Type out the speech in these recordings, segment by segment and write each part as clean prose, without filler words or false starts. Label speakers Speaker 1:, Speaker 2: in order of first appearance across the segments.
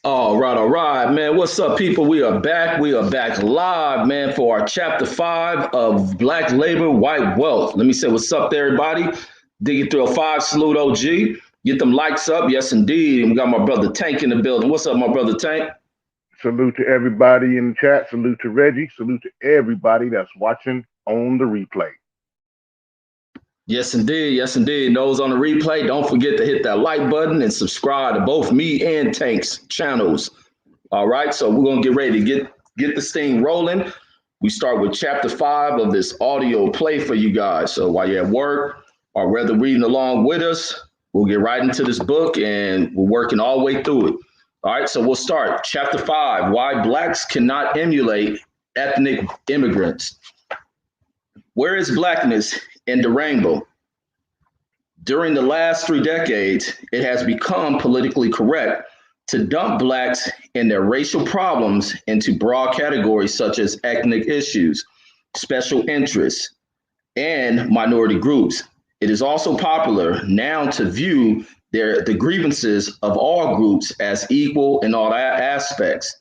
Speaker 1: All right, man. What's up, people? We are back. We are back live, man, for our chapter 5 of Black Labor, White Wealth. Let me say what's up to everybody. Dig it through a 5, salute OG. Get them likes up. Yes, indeed. And we got my brother Tank in the building. What's up, my brother Tank?
Speaker 2: Salute to everybody in the chat. Salute to Reggie. Salute to everybody that's watching on the replay.
Speaker 1: Yes, indeed. Yes, indeed. Those on the replay, don't forget to hit that like button and subscribe to both me and Tank's channels. All right, so we're gonna get ready to get this thing rolling. We start with chapter 5 of this audio play for you guys. So while you're at work or whether reading along with us, we'll get right into this book and we're working all the way through it. All right, so we'll start chapter 5: Why Blacks Cannot Emulate Ethnic Immigrants. Where is blackness in the rainbow? During the last 3 decades, it has become politically correct to dump blacks and their racial problems into broad categories such as ethnic issues, special interests, and minority groups. It is also popular now to view the grievances of all groups as equal in all aspects.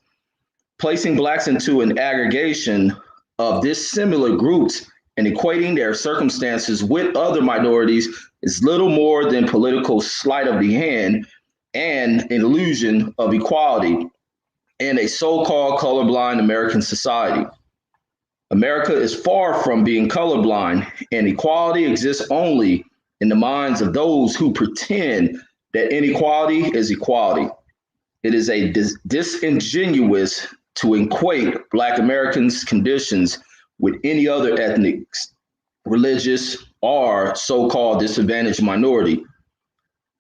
Speaker 1: Placing blacks into an aggregation of dissimilar groups and equating their circumstances with other minorities is little more than political sleight of the hand and an illusion of equality in a so-called colorblind American society. America is far from being colorblind, and equality exists only in the minds of those who pretend that inequality is equality. It is a disingenuous to equate Black Americans' conditions with any other ethnic, religious, or so-called disadvantaged minority.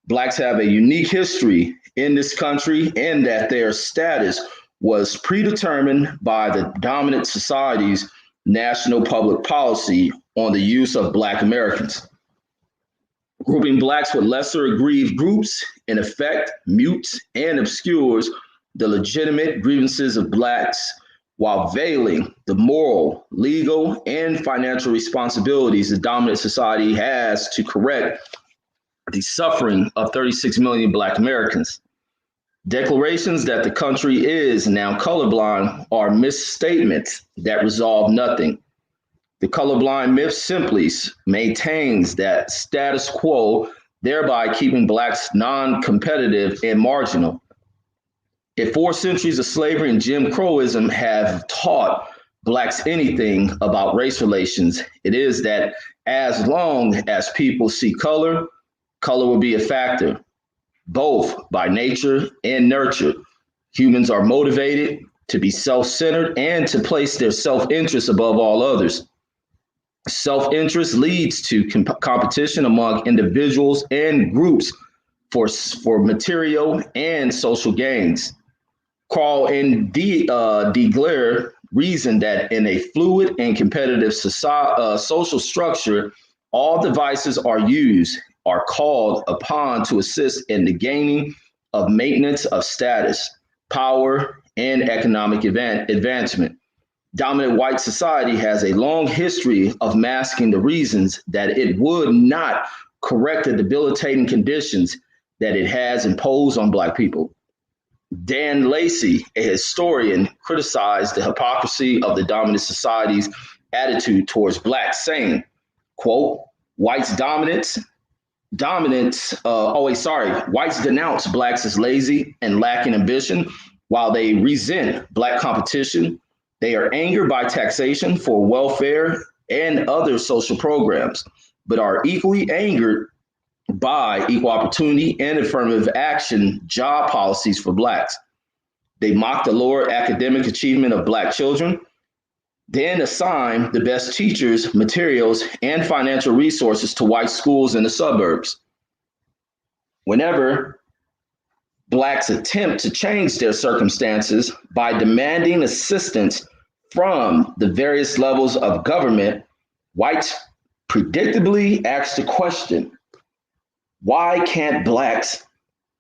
Speaker 1: Blacks have a unique history in this country in that their status was predetermined by the dominant society's national public policy on the use of Black Americans. Grouping blacks with lesser aggrieved groups, in effect, mutes and obscures the legitimate grievances of blacks while veiling the moral, legal, and financial responsibilities the dominant society has to correct the suffering of 36 million Black Americans. Declarations that the country is now colorblind are misstatements that resolve nothing. The colorblind myth simply maintains that status quo, thereby keeping blacks non-competitive and marginal. If 4 centuries of slavery and Jim Crowism have taught blacks anything about race relations, it is that as long as people see color, color will be a factor, both by nature and nurture. Humans are motivated to be self-centered and to place their self-interest above all others. Self-interest leads to competition among individuals and groups for material and social gains. Carl and de Glare reasoned that in a fluid and competitive social structure, all devices are called upon to assist in the gaining of maintenance of status, power, and economic advancement. Dominant white society has a long history of masking the reasons that it would not correct the debilitating conditions that it has imposed on Black people. Dan Lacey, a historian, criticized the hypocrisy of the dominant society's attitude towards Blacks, saying, quote, whites denounce Blacks as lazy and lacking ambition, while they resent Black competition. They are angered by taxation for welfare and other social programs, but are equally angered by equal opportunity and affirmative action job policies for Blacks. They mock the lower academic achievement of Black children, then assign the best teachers, materials, and financial resources to white schools in the suburbs. Whenever Blacks attempt to change their circumstances by demanding assistance from the various levels of government, whites predictably ask the question, why can't Blacks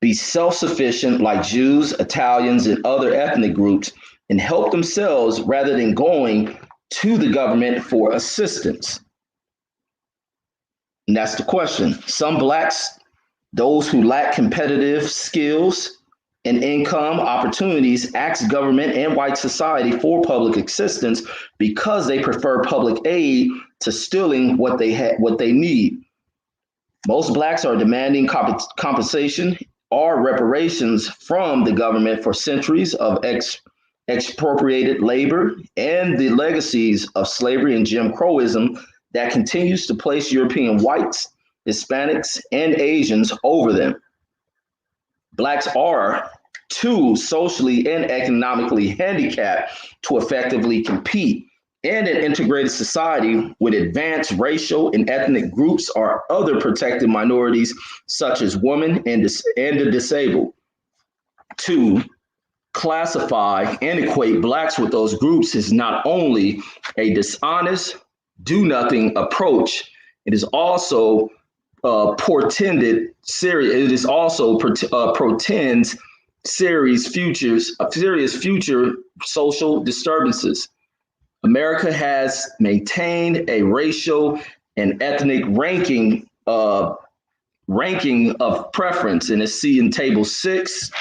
Speaker 1: be self-sufficient like Jews, Italians, and other ethnic groups and help themselves rather than going to the government for assistance? And that's the question. Some Blacks, those who lack competitive skills, in income opportunities ask government and white society for public assistance because they prefer public aid to stealing what they need. Most blacks are demanding compensation or reparations from the government for centuries of expropriated labor and the legacies of slavery and Jim Crowism that continues to place European whites, Hispanics, and Asians over them. Blacks are too socially and economically handicapped to effectively compete in an integrated society with advanced racial and ethnic groups or other protected minorities, such as women and the disabled. To classify and equate blacks with those groups is not only a dishonest, do-nothing approach, it is also portended serious. It is also portends serious future social disturbances. America has maintained a racial and ethnic ranking of preference, and it's seen in Table 6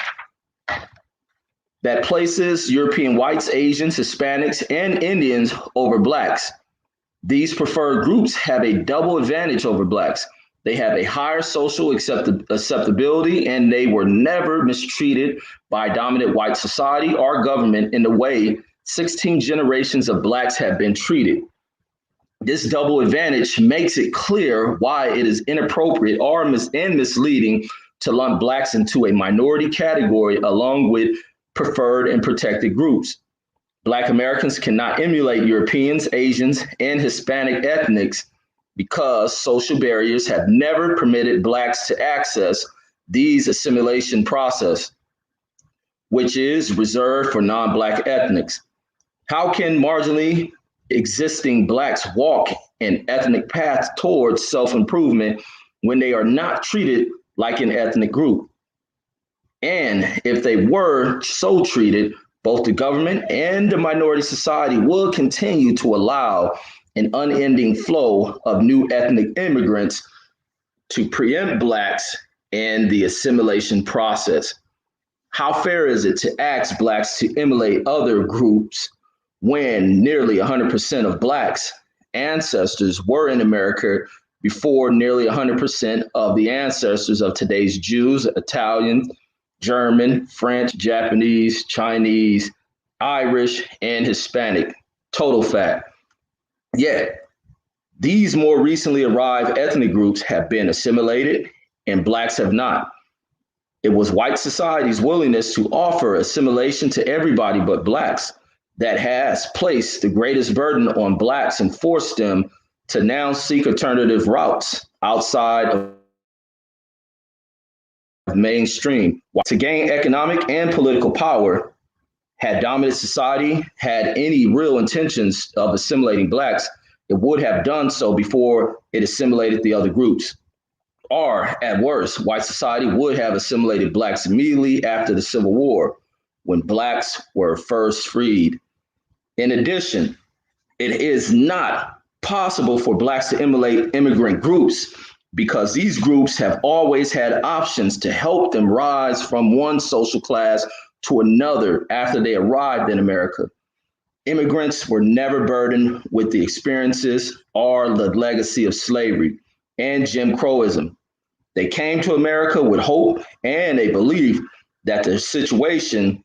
Speaker 1: that places European whites, Asians, Hispanics, and Indians over blacks. These preferred groups have a double advantage over blacks. They have a higher social acceptability, and they were never mistreated by dominant white society or government in the way 16 generations of blacks have been treated. This double advantage makes it clear why it is inappropriate or misleading to lump blacks into a minority category along with preferred and protected groups. Black Americans cannot emulate Europeans, Asians, and Hispanic ethnics because social barriers have never permitted blacks to access these assimilation process, which is reserved for non-black ethnics. How can marginally existing blacks walk an ethnic path towards self-improvement when they are not treated like an ethnic group? And if they were so treated, both the government and the minority society will continue to allow an unending flow of new ethnic immigrants to preempt blacks in the assimilation process. How fair is it to ask blacks to emulate other groups when nearly 100% of blacks ancestors were in America before nearly 100% of the ancestors of today's Jews, Italian, German, French, Japanese, Chinese, Irish, and Hispanic? Total fact. Yet, these more recently arrived ethnic groups have been assimilated and blacks have not. It was white society's willingness to offer assimilation to everybody but blacks that has placed the greatest burden on blacks and forced them to now seek alternative routes outside of mainstream. To gain economic and political power, had dominant society had any real intentions of assimilating blacks, it would have done so before it assimilated the other groups. Or at worst, white society would have assimilated blacks immediately after the Civil War, when blacks were first freed. In addition, it is not possible for blacks to emulate immigrant groups because these groups have always had options to help them rise from one social class to another after they arrived in America. Immigrants were never burdened with the experiences or the legacy of slavery and Jim Crowism. They came to America with hope and a belief that their situation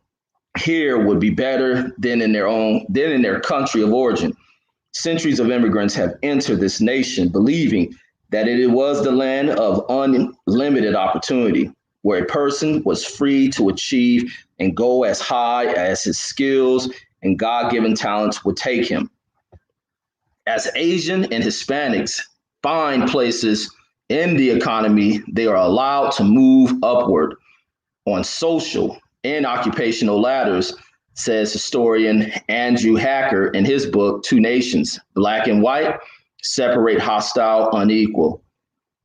Speaker 1: here would be better than in their country of origin. Centuries of immigrants have entered this nation believing that it was the land of unlimited opportunity, where a person was free to achieve and go as high as his skills and God-given talents would take him. As Asian and Hispanics find places in the economy, they are allowed to move upward on social and occupational ladders, says historian Andrew Hacker in his book, Two Nations, Black and White, Separate, Hostile, Unequal.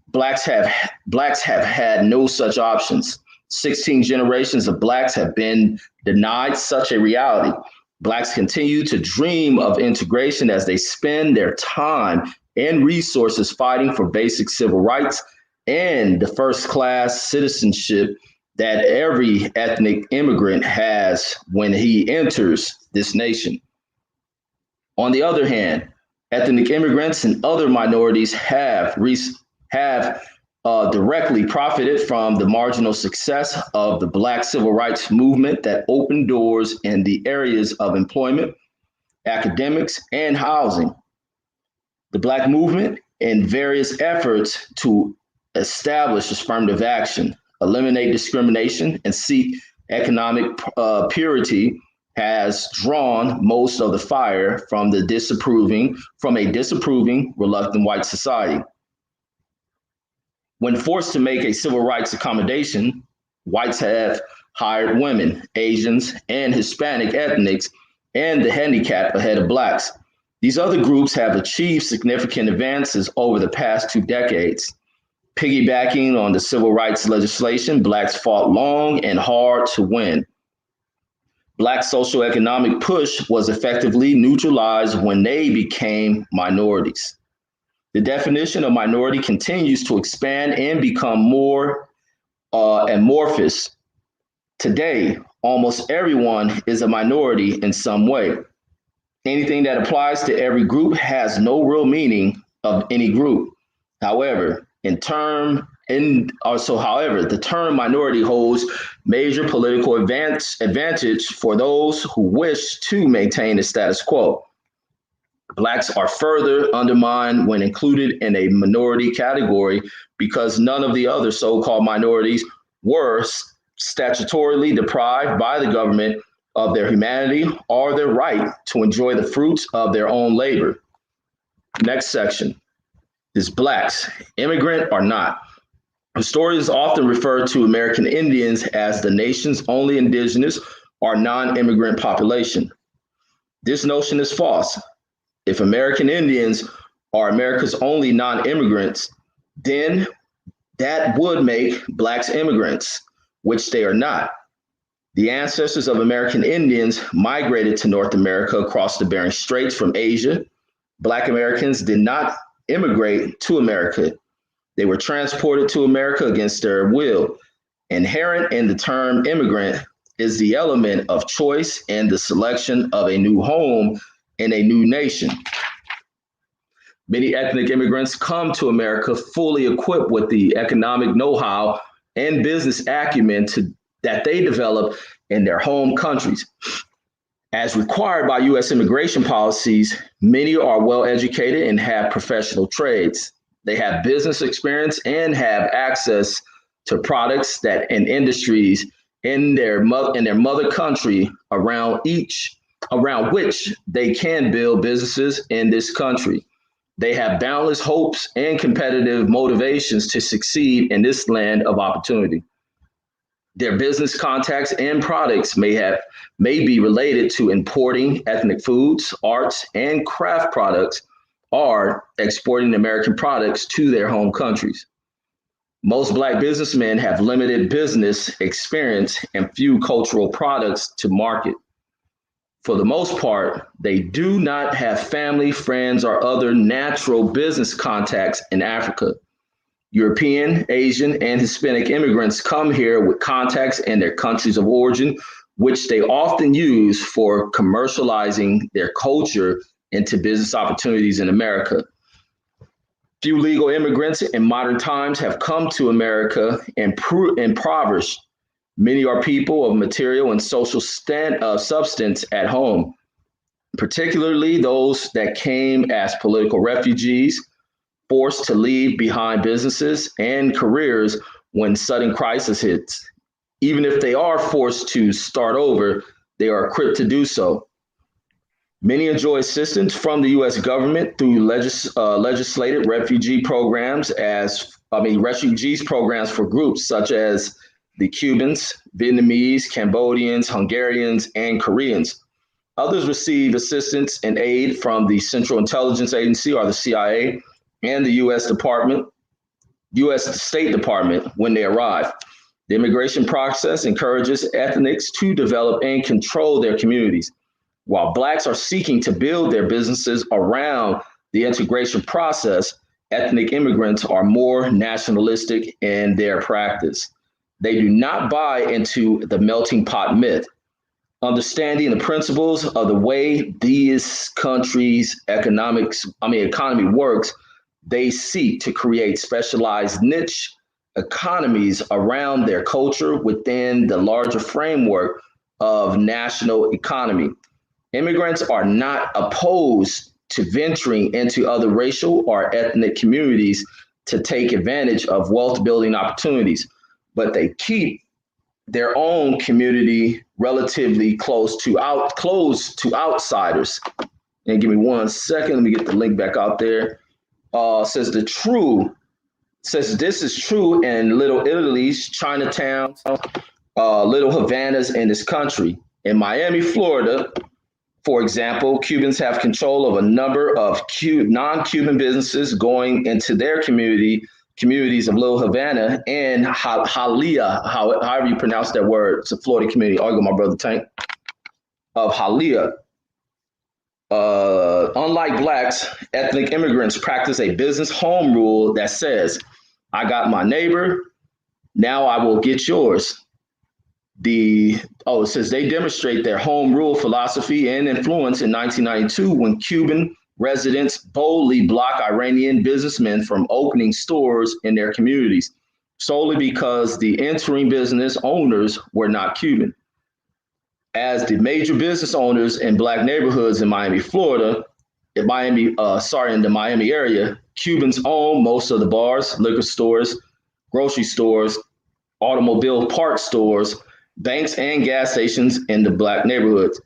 Speaker 1: Blacks have had no such options. 16 generations of blacks have been denied such a reality. Blacks continue to dream of integration as they spend their time and resources fighting for basic civil rights and the first-class citizenship that every ethnic immigrant has when he enters this nation. On the other hand, ethnic immigrants and other minorities have directly profited from the marginal success of the Black civil rights movement that opened doors in the areas of employment, academics, and housing. The Black movement and various efforts to establish affirmative action, eliminate discrimination, and seek economic purity has drawn most of the fire from a disapproving, reluctant white society. When forced to make a civil rights accommodation, whites have hired women, Asians, and Hispanic ethnics, and the handicapped ahead of Blacks. These other groups have achieved significant advances over the past 2 decades. Piggybacking on the civil rights legislation, Blacks fought long and hard to win. Black socioeconomic push was effectively neutralized when they became minorities. The definition of minority continues to expand and become more amorphous. Today, almost everyone is a minority in some way. Anything that applies to every group has no real meaning of any group. However, the term minority holds major political advantage for those who wish to maintain the status quo. Blacks are further undermined when included in a minority category because none of the other so-called minorities were statutorily deprived by the government of their humanity or their right to enjoy the fruits of their own labor. Next section is Blacks, immigrant or not. Historians often refer to American Indians as the nation's only indigenous or non-immigrant population. This notion is false. If American Indians are America's only non-immigrants, then that would make Blacks immigrants, which they are not. The ancestors of American Indians migrated to North America across the Bering Straits from Asia. Black Americans did not immigrate to America. They were transported to America against their will. Inherent in the term immigrant is the element of choice and the selection of a new home in a new nation. Many ethnic immigrants come to America fully equipped with the economic know-how and business acumen that they develop in their home countries. As required by U.S. immigration policies, many are well educated and have professional trades. They have business experience and have access to products and industries in their mother country around which they can build businesses in this country. They have boundless hopes and competitive motivations to succeed in this land of opportunity. Their business contacts and products may be related to importing ethnic foods, arts, and craft products, or exporting American products to their home countries. Most Black businessmen have limited business experience and few cultural products to market. For the most part, they do not have family, friends, or other natural business contacts in Africa. European, Asian, and Hispanic immigrants come here with contacts in their countries of origin, which they often use for commercializing their culture into business opportunities in America. Few legal immigrants in modern times have come to America impoverished. Many are people of material and social substance at home, particularly those that came as political refugees, forced to leave behind businesses and careers when sudden crisis hits. Even if they are forced to start over, they are equipped to do so. Many enjoy assistance from the U.S. government through legislated refugees programs for groups such as the Cubans, Vietnamese, Cambodians, Hungarians, and Koreans. Others receive assistance and aid from the Central Intelligence Agency, or the CIA, and the U.S. State Department when they arrive. The immigration process encourages ethnics to develop and control their communities. While Blacks are seeking to build their businesses around the integration process, ethnic immigrants are more nationalistic in their practice. They do not buy into the melting pot myth. Understanding the principles of the way these countries' economy works, they seek to create specialized niche economies around their culture within the larger framework of national economy. Immigrants are not opposed to venturing into other racial or ethnic communities to take advantage of wealth building opportunities, but they keep their own community relatively close to outsiders. And give me 1 second. Let me get the link back out there. Says this is true in Little Italy's, Chinatown, Little Havanas in this country. In Miami, Florida, for example, Cubans have control of a number of non-Cuban businesses going into their communities of Little Havana and Hialeah, however you pronounce that word. It's a Florida community. Argue my brother Tank of Hialeah. Unlike blacks, ethnic immigrants practice a business home rule that says, "I got my neighbor, now I will get yours." It says they demonstrate their home rule philosophy and influence in 1992 when Cuban residents boldly blocked Iranian businessmen from opening stores in their communities solely because the entering business owners were not Cuban. As the major business owners in black neighborhoods in Miami, Florida, in the Miami area, Cubans own most of the bars, liquor stores, grocery stores, automobile parts stores, banks, and gas stations in the black neighborhoods.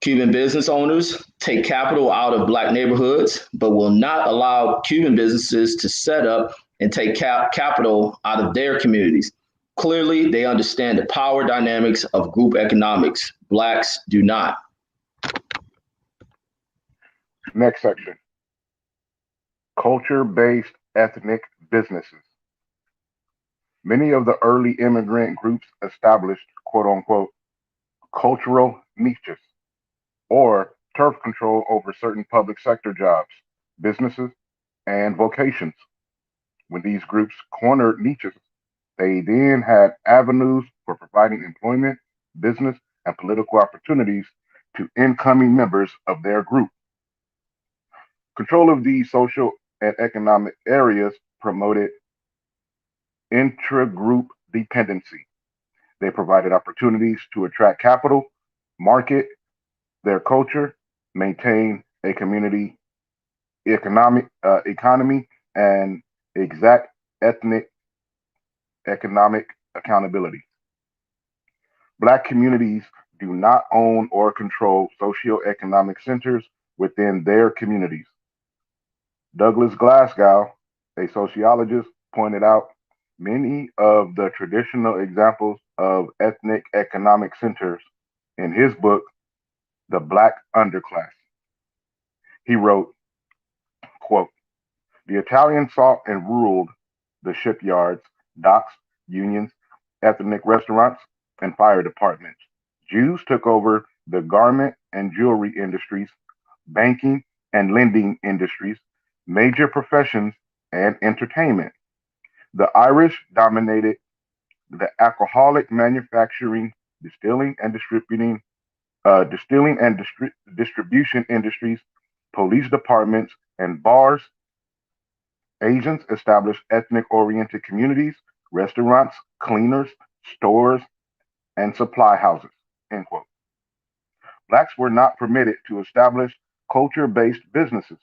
Speaker 1: Cuban business owners take capital out of black neighborhoods, but will not allow Cuban businesses to set up and take capital out of their communities. Clearly, they understand the power dynamics of group economics. Blacks do not.
Speaker 2: Next section. Culture-based ethnic businesses. Many of the early immigrant groups established quote unquote cultural niches or turf control over certain public sector jobs, businesses, and vocations. When these groups cornered niches, they then had avenues for providing employment, business, and political opportunities to incoming members of their group. Control of these social and economic areas promoted intra-group dependency. They provided opportunities to attract capital, market their culture, maintain a community economy, and exact ethnic economic accountability. Black communities do not own or control socioeconomic centers within their communities. Douglas Glasgow, a sociologist, pointed out many of the traditional examples of ethnic economic centers in his book, The Black Underclass. He wrote, quote, "The Italians sought and ruled the shipyards, docks, unions, ethnic restaurants, and fire departments. Jews took over the garment and jewelry industries, banking and lending industries, major professions, and entertainment. The Irish dominated the alcoholic manufacturing, distilling and distribution industries, police departments, and bars. Asians established ethnic-oriented communities, restaurants, cleaners, stores, and supply houses." End quote. Blacks were not permitted to establish culture-based businesses.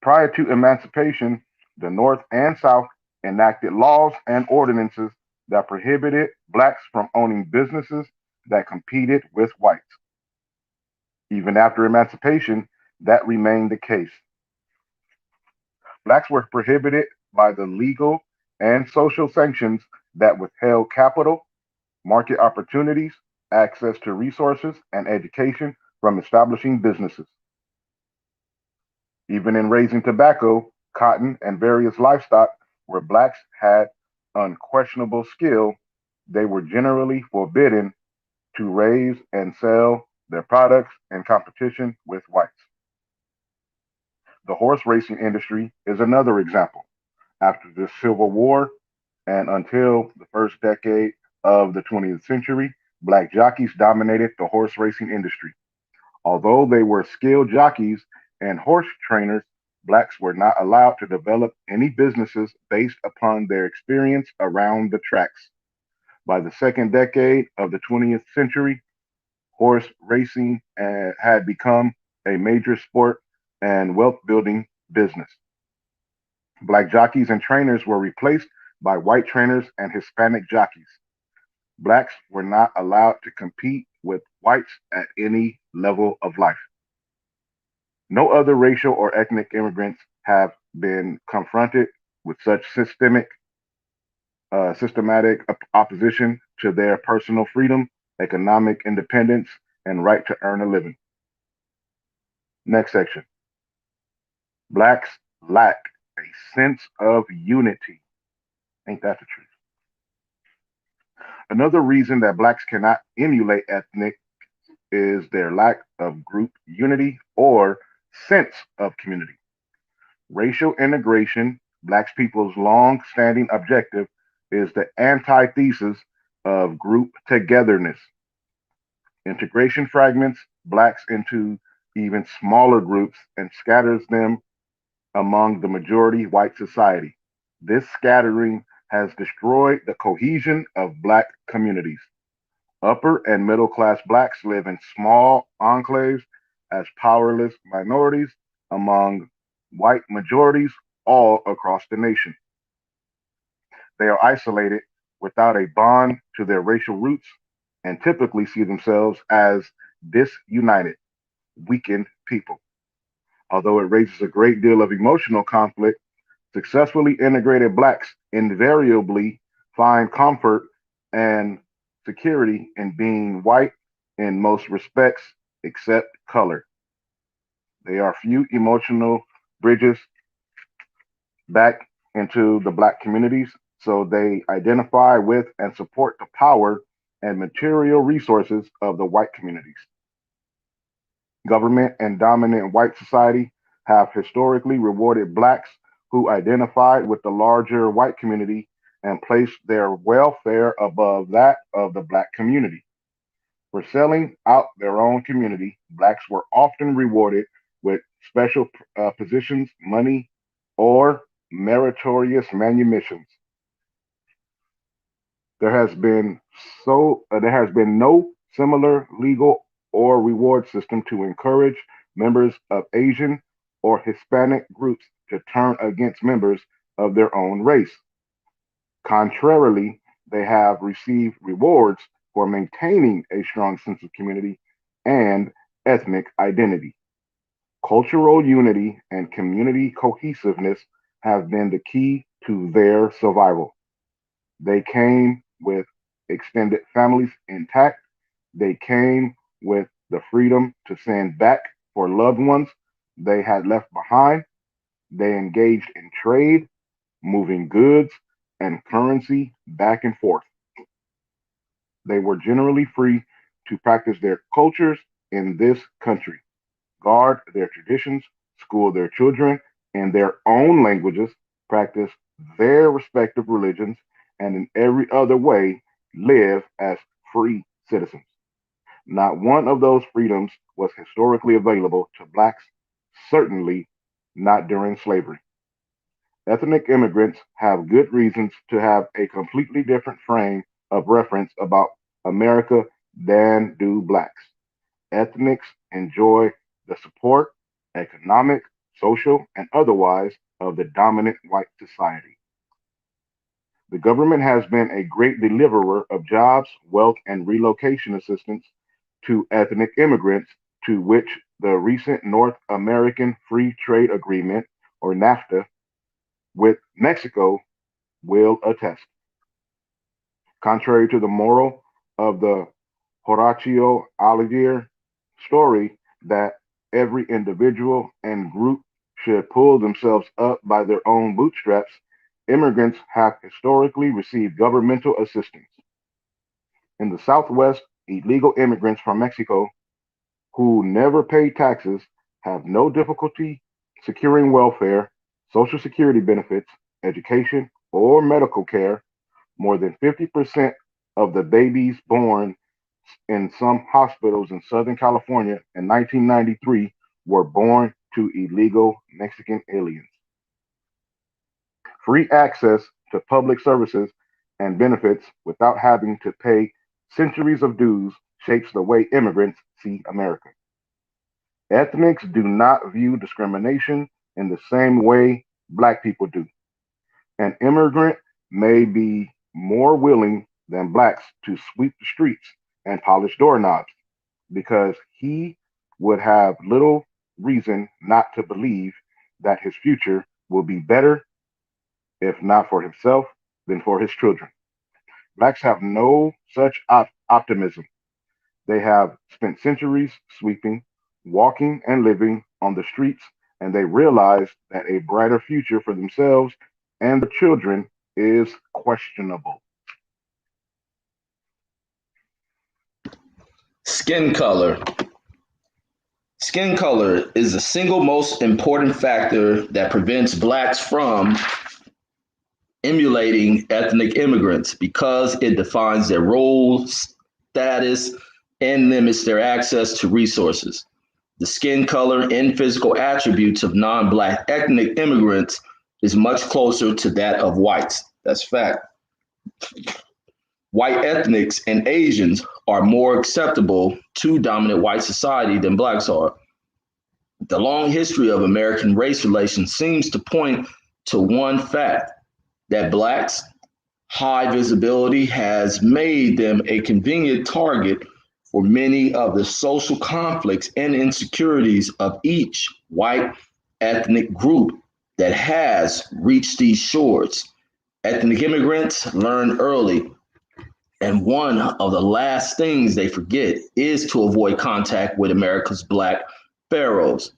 Speaker 2: Prior to emancipation, the North and South enacted laws and ordinances that prohibited blacks from owning businesses that competed with whites. Even after emancipation, that remained the case. Blacks were prohibited by the legal and social sanctions that withheld capital, market opportunities, access to resources, and education from establishing businesses. Even in raising tobacco, cotton, and various livestock where blacks had unquestionable skill, they were generally forbidden to raise and sell their products in competition with whites. The horse racing industry is another example. After the Civil War, And until the first decade of the 20th century, black jockeys dominated the horse racing industry. Although they were skilled jockeys and horse trainers, blacks were not allowed to develop any businesses based upon their experience around the tracks. By the second decade of the 20th century, horse racing had become a major sport and wealth building business. Black jockeys and trainers were replaced by white trainers and Hispanic jockeys. Blacks were not allowed to compete with whites at any level of life. No other racial or ethnic immigrants have been confronted with such systematic opposition to their personal freedom, economic independence, and right to earn a living. Next section. Blacks lack a sense of unity. Ain't that the truth? Another reason that blacks cannot emulate ethnic is their lack of group unity or sense of community. Racial integration, blacks people's long standing objective, is the antithesis of group togetherness. Integration fragments blacks into even smaller groups and scatters them among the majority white society. This scattering has destroyed the cohesion of black communities. Upper and middle class blacks live in small enclaves as powerless minorities among white majorities all across the nation. They are isolated without a bond to their racial roots and typically see themselves as disunited, weakened people. Although it raises a great deal of emotional conflict, successfully integrated blacks invariably find comfort and security in being white in most respects except color. There are few emotional bridges back into the black communities, so they identify with and support the power and material resources of the white communities. Government and dominant white society have historically rewarded blacks who identified with the larger white community and placed their welfare above that of the black community. For selling out their own community, blacks were often rewarded with special positions, money, or meritorious manumissions. There has been no similar legal or reward system to encourage members of Asian or Hispanic groups to turn against members of their own race. Contrarily, they have received rewards for maintaining a strong sense of community and ethnic identity. Cultural unity and community cohesiveness have been the key to their survival. They came with extended families intact. They came with the freedom to send back for loved ones they had left behind. They engaged in trade, moving goods and currency back and forth. They were generally free to practice their cultures in this country, guard their traditions, school their children in their own languages, practice their respective religions, and in every other way live as free citizens. Not one of those freedoms was historically available to blacks, certainly not during slavery. Ethnic immigrants have good reasons to have a completely different frame of reference about America than do blacks. Ethnics enjoy the support, economic, social, and otherwise, of the dominant white society. The government has been a great deliverer of jobs, wealth, and relocation assistance to ethnic immigrants, to which the recent North American Free Trade Agreement, or NAFTA, with Mexico will attest. Contrary to the moral of the Horatio Algier story that every individual and group should pull themselves up by their own bootstraps, immigrants have historically received governmental assistance. In the Southwest, illegal immigrants from Mexico who never paid taxes have no difficulty securing welfare, Social Security benefits, education, or medical care More than 50% of the babies born in some hospitals in Southern California in 1993 were born to illegal Mexican aliens. Free access to public services and benefits without having to pay centuries of dues shapes the way immigrants see America. Ethnics do not view discrimination in the same way Black people do. An immigrant may be more willing than Blacks to sweep the streets and polish doorknobs because he would have little reason not to believe that his future will be better, if not for himself, then for his children. Blacks have no such optimism. They have spent centuries sweeping, walking, and living on the streets, and they realize that a brighter future for themselves and their children is questionable.
Speaker 1: Skin color. Skin color is the single most important factor that prevents Blacks from emulating ethnic immigrants because it defines their roles, status, and limits their access to resources. The skin color and physical attributes of non-Black ethnic immigrants is much closer to that of whites. That's fact. White ethnics and Asians are more acceptable to dominant white society than Blacks are. The long history of American race relations seems to point to one fact that Blacks' high visibility has made them a convenient target for many of the social conflicts and insecurities of each white ethnic group that has reached these shores. Ethnic immigrants learn early, and one of the last things they forget is to avoid contact with America's Black pharaohs.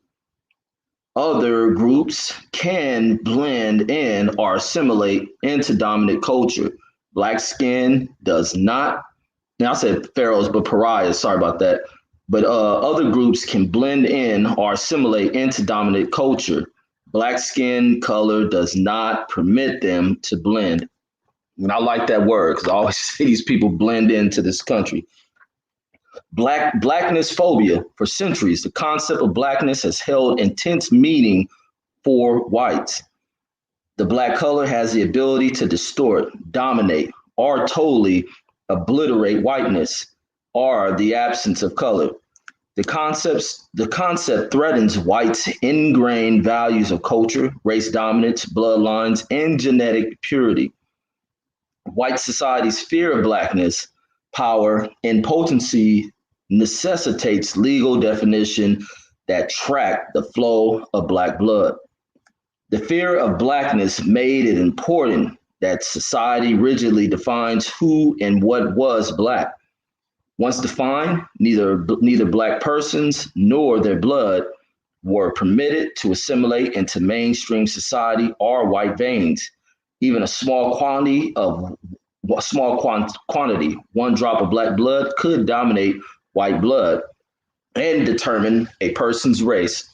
Speaker 1: Other groups can blend in or assimilate into dominant culture. Black skin does not. Now I said pharaohs, but pariahs. Sorry about that. But other groups can blend in or assimilate into dominant culture. Black skin color does not permit them to blend. And I like that word because I always see these people blend into this country. Blackness phobia. For centuries, the concept of blackness has held intense meaning for whites. The Black color has the ability to distort, dominate, or totally obliterate whiteness or the absence of color. The concept threatens whites' ingrained values of culture, race dominance, bloodlines, and genetic purity. White society's fear of blackness, power, and potency necessitates legal definition that track the flow of Black blood. The fear of blackness made it important that society rigidly defines who and what was Black. Once defined, neither Black persons nor their blood were permitted to assimilate into mainstream society or white veins. Even a small quantity, one drop of Black blood could dominate white blood and determine a person's race.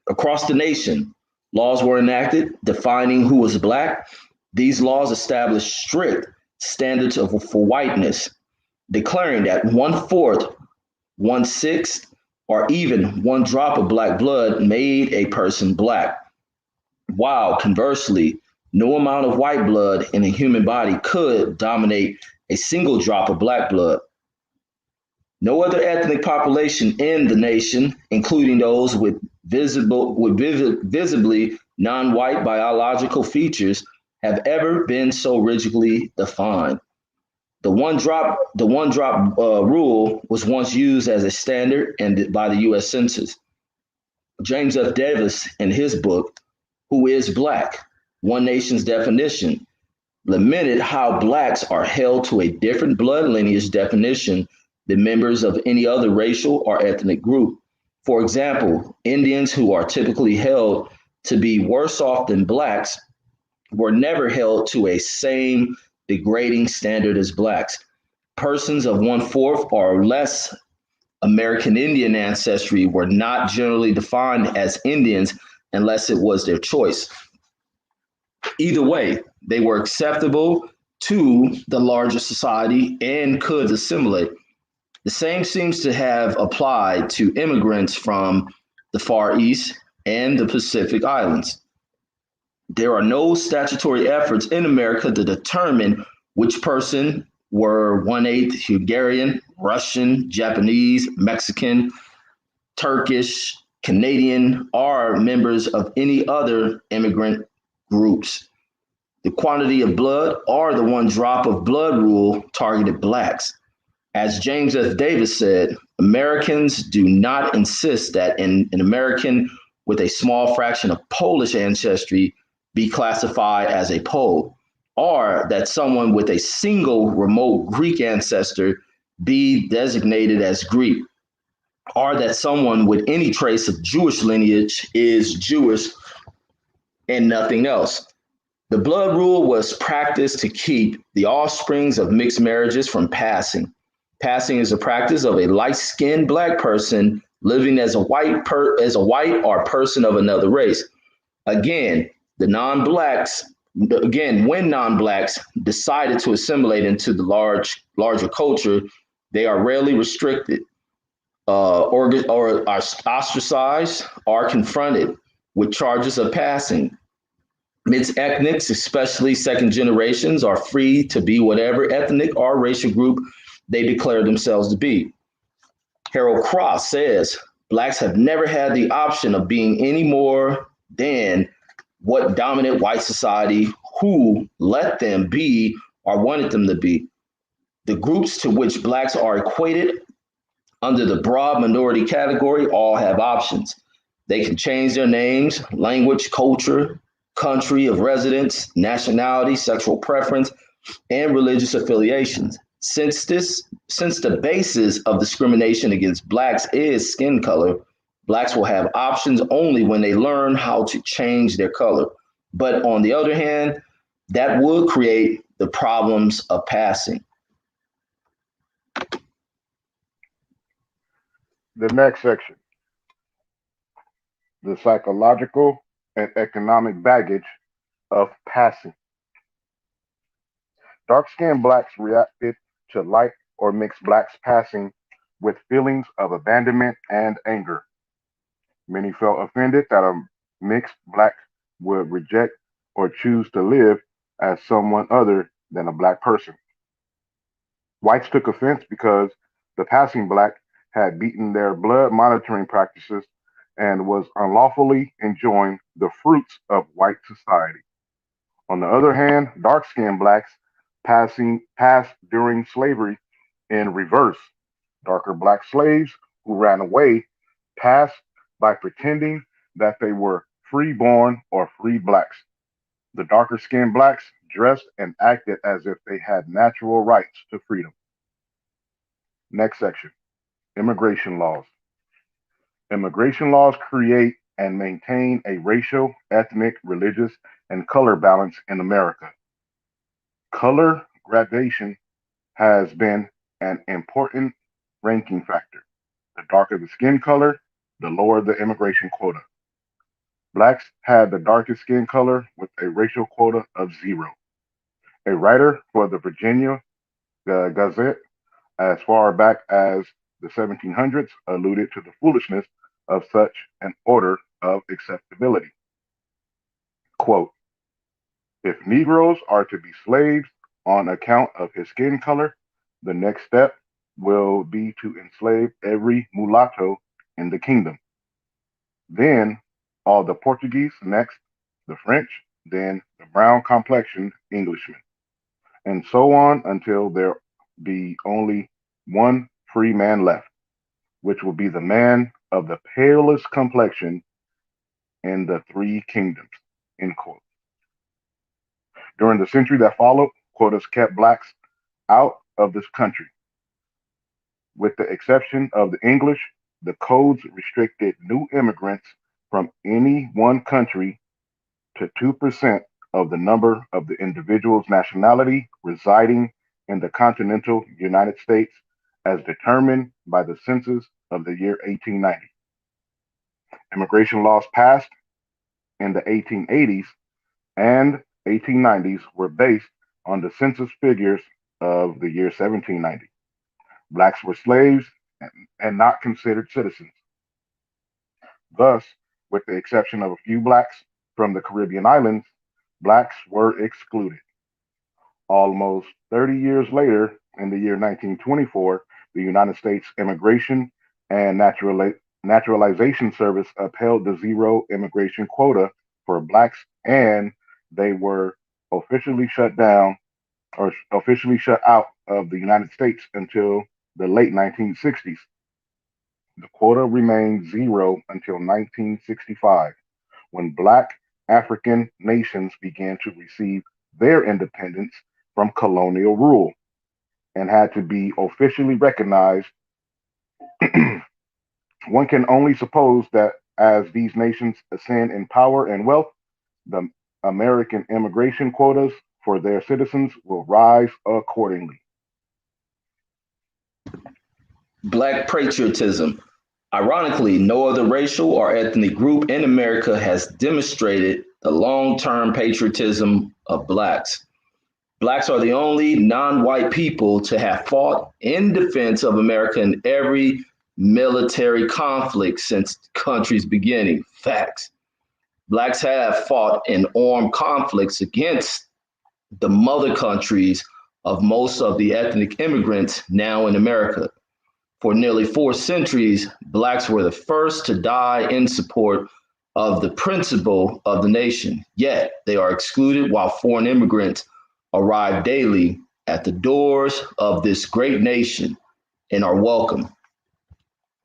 Speaker 1: Across the nation, laws were enacted defining who was Black. These laws established strict standards for whiteness, declaring that one fourth, one sixth, or even one drop of Black blood made a person Black, while conversely, no amount of white blood in a human body could dominate a single drop of Black blood. No other ethnic population in the nation, including those with visibly non-white biological features, have ever been so rigidly defined. The one drop rule was once used as a standard and by the U.S. Census. James F. Davis, in his book, Who is Black? One Nation's Definition, lamented how Blacks are held to a different blood lineage definition than members of any other racial or ethnic group. For example, Indians, who are typically held to be worse off than Blacks, were never held to a same degrading standard as Blacks. Persons of one fourth or less American Indian ancestry were not generally defined as Indians unless it was their choice. Either way, they were acceptable to the larger society and could assimilate. The same seems to have applied to immigrants from the Far East and the Pacific Islands. There are no statutory efforts in America to determine which person were one-eighth Hungarian, Russian, Japanese, Mexican, Turkish, Canadian, or members of any other immigrant groups. The quantity of blood or the one drop of blood rule targeted blacks. As James F. Davis said, Americans do not insist that an American with a small fraction of Polish ancestry be classified as a Pole, or that someone with a single remote Greek ancestor be designated as Greek, or that someone with any trace of Jewish lineage is Jewish and nothing else. The blood rule was practiced to keep the offsprings of mixed marriages from passing. Passing is a practice of a light-skinned black person living as a white or person of another race. Again, the non-blacks when non-blacks decided to assimilate into the larger culture, they are rarely restricted, or are ostracized, or confronted with charges of passing. Mixed ethnics, especially second generations, are free to be whatever ethnic or racial group they declare themselves to be. Harold Cross says blacks have never had the option of being any more than what dominant white society who let them be or wanted them to be. The groups to which blacks are equated under the broad minority category all have options. They can change their names, language, culture, country of residence, nationality, sexual preference, and religious affiliations. Since the basis of discrimination against blacks is skin color, blacks will have options only when they learn how to change their color. But on the other hand, that would create the problems of passing.
Speaker 2: The next section, the psychological and economic baggage of passing. Dark-skinned blacks reacted to light or mixed blacks passing with feelings of abandonment and anger. Many felt offended that a mixed black would reject or choose to live as someone other than a black person. Whites took offense because the passing black had beaten their blood monitoring practices and was unlawfully enjoying the fruits of white society. On the other hand, dark skinned blacks passed during slavery in reverse. Darker black slaves who ran away passed by pretending that they were freeborn or free blacks. The darker skinned blacks dressed and acted as if they had natural rights to freedom. Next section, immigration laws. Immigration laws create and maintain a racial, ethnic, religious, and color balance in America. Color gradation has been an important ranking factor. The darker the skin color, the lower the immigration quota. Blacks had the darkest skin color with a racial quota of 0. A writer for the Virginia Gazette as far back as the 1700s alluded to the foolishness of such an order of acceptability. Quote, if Negroes are to be slaves on account of his skin color, the next step will be to enslave every mulatto in the kingdom. Then all the Portuguese next, the French, then the brown complexioned Englishmen, and so on until there be only one free man left, which will be the man of the palest complexion in the three kingdoms. End quote. During the century that followed, quotas kept blacks out of this country. With the exception of the English, the codes restricted new immigrants from any one country to 2% of the number of the individual's nationality residing in the continental United States as determined by the census of the year 1890. Immigration laws passed in the 1880s and 1890s were based on the census figures of the year 1790. Blacks were slaves and not considered citizens. Thus, with the exception of a few blacks from the Caribbean islands, blacks were excluded. Almost 30 years later, in the year 1924, the United States Immigration and Naturalization Service upheld the zero immigration quota for blacks, and they were officially shut down or officially shut out of the United States until the late 1960s. The quota remained zero until 1965, when black African nations began to receive their independence from colonial rule and had to be officially recognized. One can only suppose that as these nations ascend in power and wealth, the American immigration quotas for their citizens will rise accordingly.
Speaker 1: Black patriotism. Ironically, no other racial or ethnic group in America has demonstrated the long-term patriotism of blacks. Blacks are the only non-white people to have fought in defense of America in every military conflict since the country's beginning. Facts. Blacks have fought in armed conflicts against the mother countries of most of the ethnic immigrants now in America. For nearly 4 centuries, blacks were the first to die in support of the principle of the nation. Yet they are excluded while foreign immigrants arrive daily at the doors of this great nation and are welcome.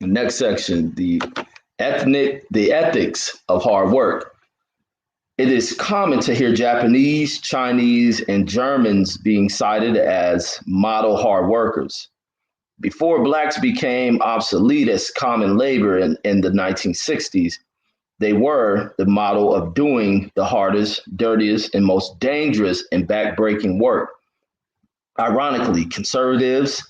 Speaker 1: The next section, the ethics of hard work. It is common to hear Japanese, Chinese, and Germans being cited as model hard workers. Before blacks became obsolete as common labor in the 1960s, they were the model of doing the hardest, dirtiest, and most dangerous and backbreaking work. Ironically, conservatives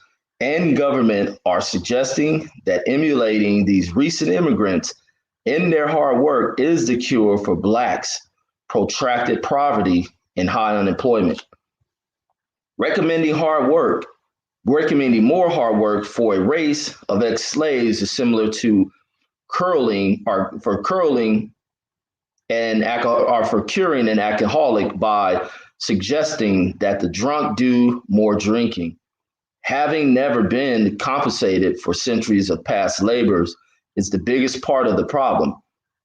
Speaker 1: and government are suggesting that emulating these recent immigrants in their hard work is the cure for blacks' protracted poverty and high unemployment. Recommending hard work Recommending more hard work for a race of ex-slaves is similar to curling or for curling and or for curing an alcoholic by suggesting that the drunk do more drinking. Having never been compensated for centuries of past labors is the biggest part of the problem,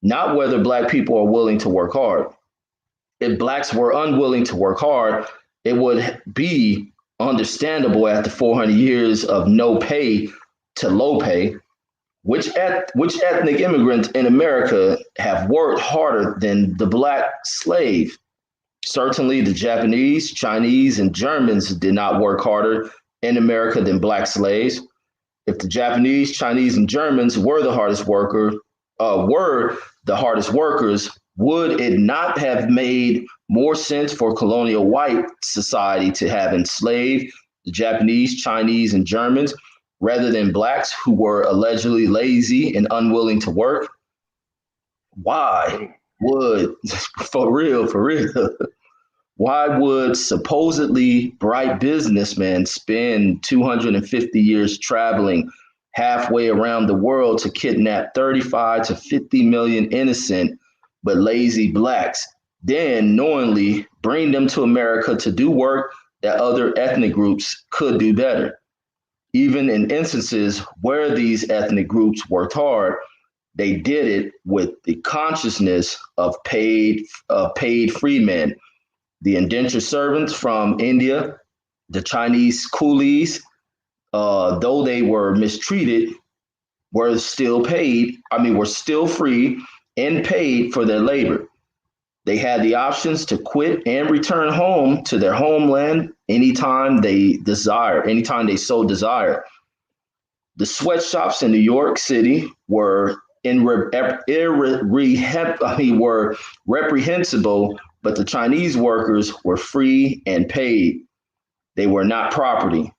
Speaker 1: not whether Black people are willing to work hard. If Blacks were unwilling to work hard, it would be understandable after 400 years of no pay to low pay. Which ethnic immigrants in America have worked harder than the Black slave? Certainly, the Japanese, Chinese, and Germans did not work harder in America than Black slaves. If the Japanese, Chinese, and Germans were the hardest workers, would it not have made more sense for colonial white society to have enslaved the Japanese, Chinese, and Germans rather than Blacks who were allegedly lazy and unwilling to work? Why would, for real, why would supposedly bright businessmen spend 250 years traveling halfway around the world to kidnap 35 to 50 million innocent but lazy Blacks, then knowingly bring them to America to do work that other ethnic groups could do better? Even in instances where these ethnic groups worked hard, they did it with the consciousness of paid freemen, the indentured servants from India, the Chinese coolies, though they were mistreated, were still paid. Were still free and paid for their labor. They had the options to quit and return home to their homeland anytime they so desire. The sweatshops in New York City were were reprehensible, but the Chinese workers were free and paid. They were not property.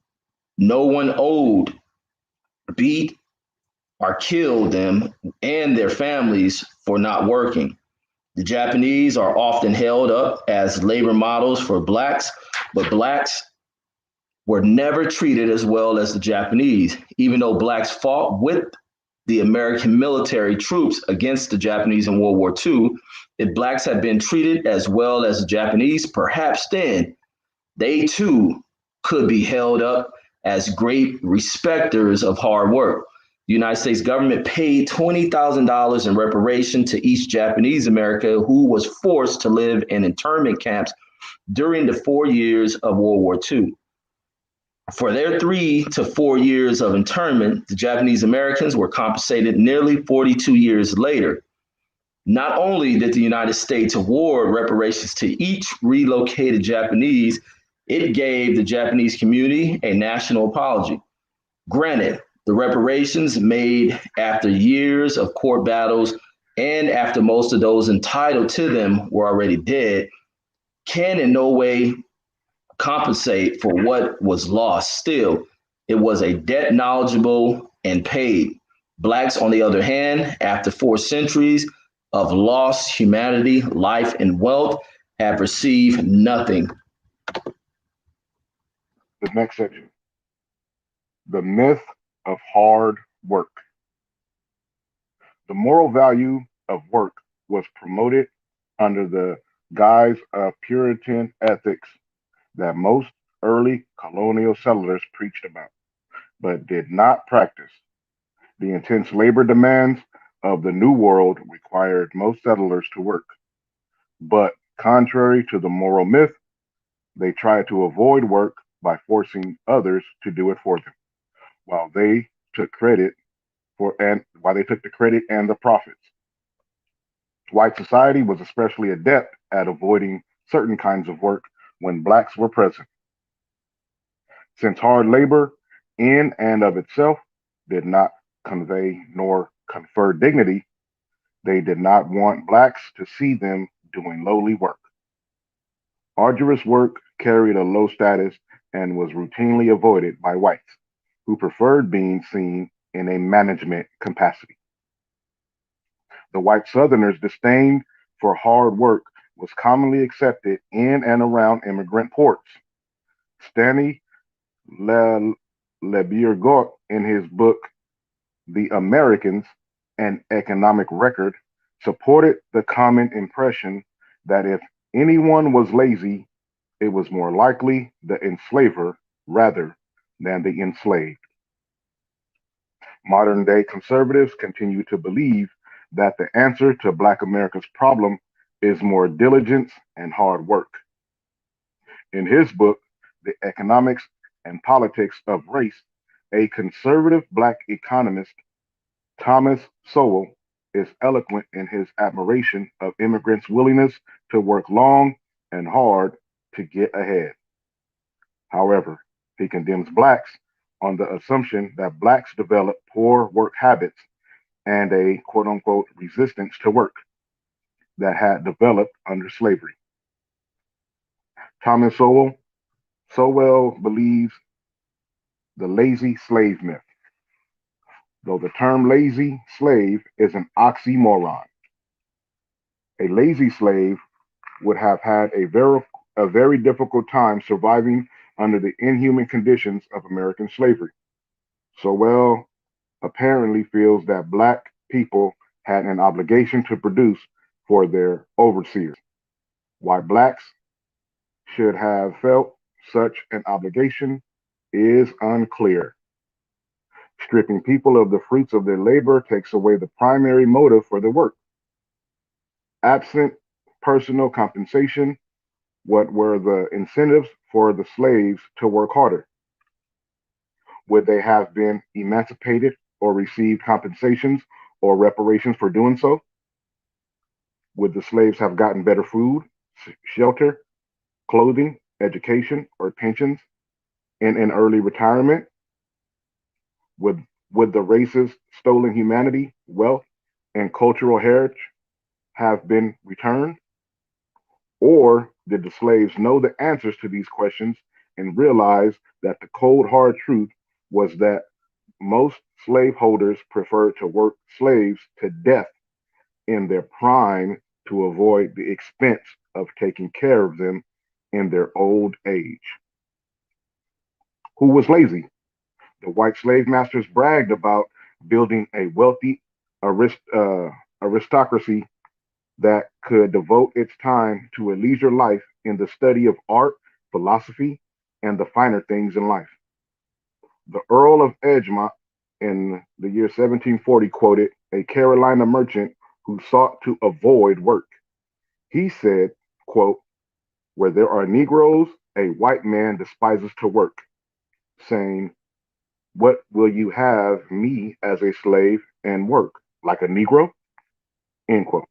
Speaker 1: No one owed, beat, or killed them and their families for not working. The Japanese are often held up as labor models for blacks, but blacks were never treated as well as the Japanese. Even though blacks fought with the American military troops against the Japanese in World War II, if blacks had been treated as well as the Japanese, perhaps then they too could be held up as great respecters of hard work. The United States government paid $20,000 in reparation to East Japanese America who was forced to live in internment camps during the 4 years of World War II. For their 3 to 4 years of internment, the Japanese Americans were compensated nearly 42 years later. Not only did the United States award reparations to each relocated Japanese, it gave the Japanese community a national apology. Granted, the reparations made after years of court battles and after most of those entitled to them were already dead can in no way compensate for what was lost. Still, it was a debt knowledgeable and paid. Blacks, on the other hand, after 4 centuries of lost humanity, life, and wealth, have received nothing.
Speaker 2: The next section, the myth of hard work. The moral value of work was promoted under the guise of Puritan ethics that most early colonial settlers preached about, but did not practice. The intense labor demands of the New World required most settlers to work. But contrary to the moral myth, they tried to avoid work by forcing others to do it for them, while they took credit while they took the credit and the profits. White society was especially adept at avoiding certain kinds of work when blacks were present. Since hard labor, in and of itself, did not convey nor confer dignity, they did not want blacks to see them doing lowly work. Arduous work carried a low status and was routinely avoided by whites, who preferred being seen in a management capacity. The white Southerners' disdain for hard work was commonly accepted in and around immigrant ports. Stanley Le in his book The Americans, an Economic Record, supported the common impression that if anyone was lazy, it was more likely the enslaver rather than the enslaved. Modern day conservatives continue to believe that the answer to Black America's problem is more diligence and hard work. In his book, The Economics and Politics of Race, a conservative Black economist, Thomas Sowell, is eloquent in his admiration of immigrants' willingness to work long and hard to get ahead. However, he condemns blacks on the assumption that blacks develop poor work habits and a quote unquote resistance to work that had developed under slavery. Thomas Sowell believes the lazy slave myth, though the term lazy slave is an oxymoron. A lazy slave would have had a very difficult time surviving under the inhuman conditions of American slavery. Sowell apparently feels that black people had an obligation to produce for their overseers. Why blacks should have felt such an obligation is unclear. Stripping people of the fruits of their labor takes away the primary motive for the work. Absent personal compensation, what were the incentives for the slaves to work harder? Would they have been emancipated or received compensations or reparations for doing so? Would the slaves have gotten better food, shelter, clothing, education, or pensions in an early retirement? Would, would the race's stolen humanity, wealth, and cultural heritage have been returned? Or did the slaves know the answers to these questions and realize that the cold, hard truth was that most slaveholders preferred to work slaves to death in their prime to avoid the expense of taking care of them in their old age. Who was lazy? The white slave masters bragged about building a wealthy arist- uh, aristocracy that could devote its time to a leisure life in the study of art, philosophy, and the finer things in life. The Earl of Edgemont in the year 1740 quoted a Carolina merchant who sought to avoid work. He said, quote, "Where there are Negroes, a white man despises to work, saying, 'What will you have me as a slave and work like a Negro?'" End quote.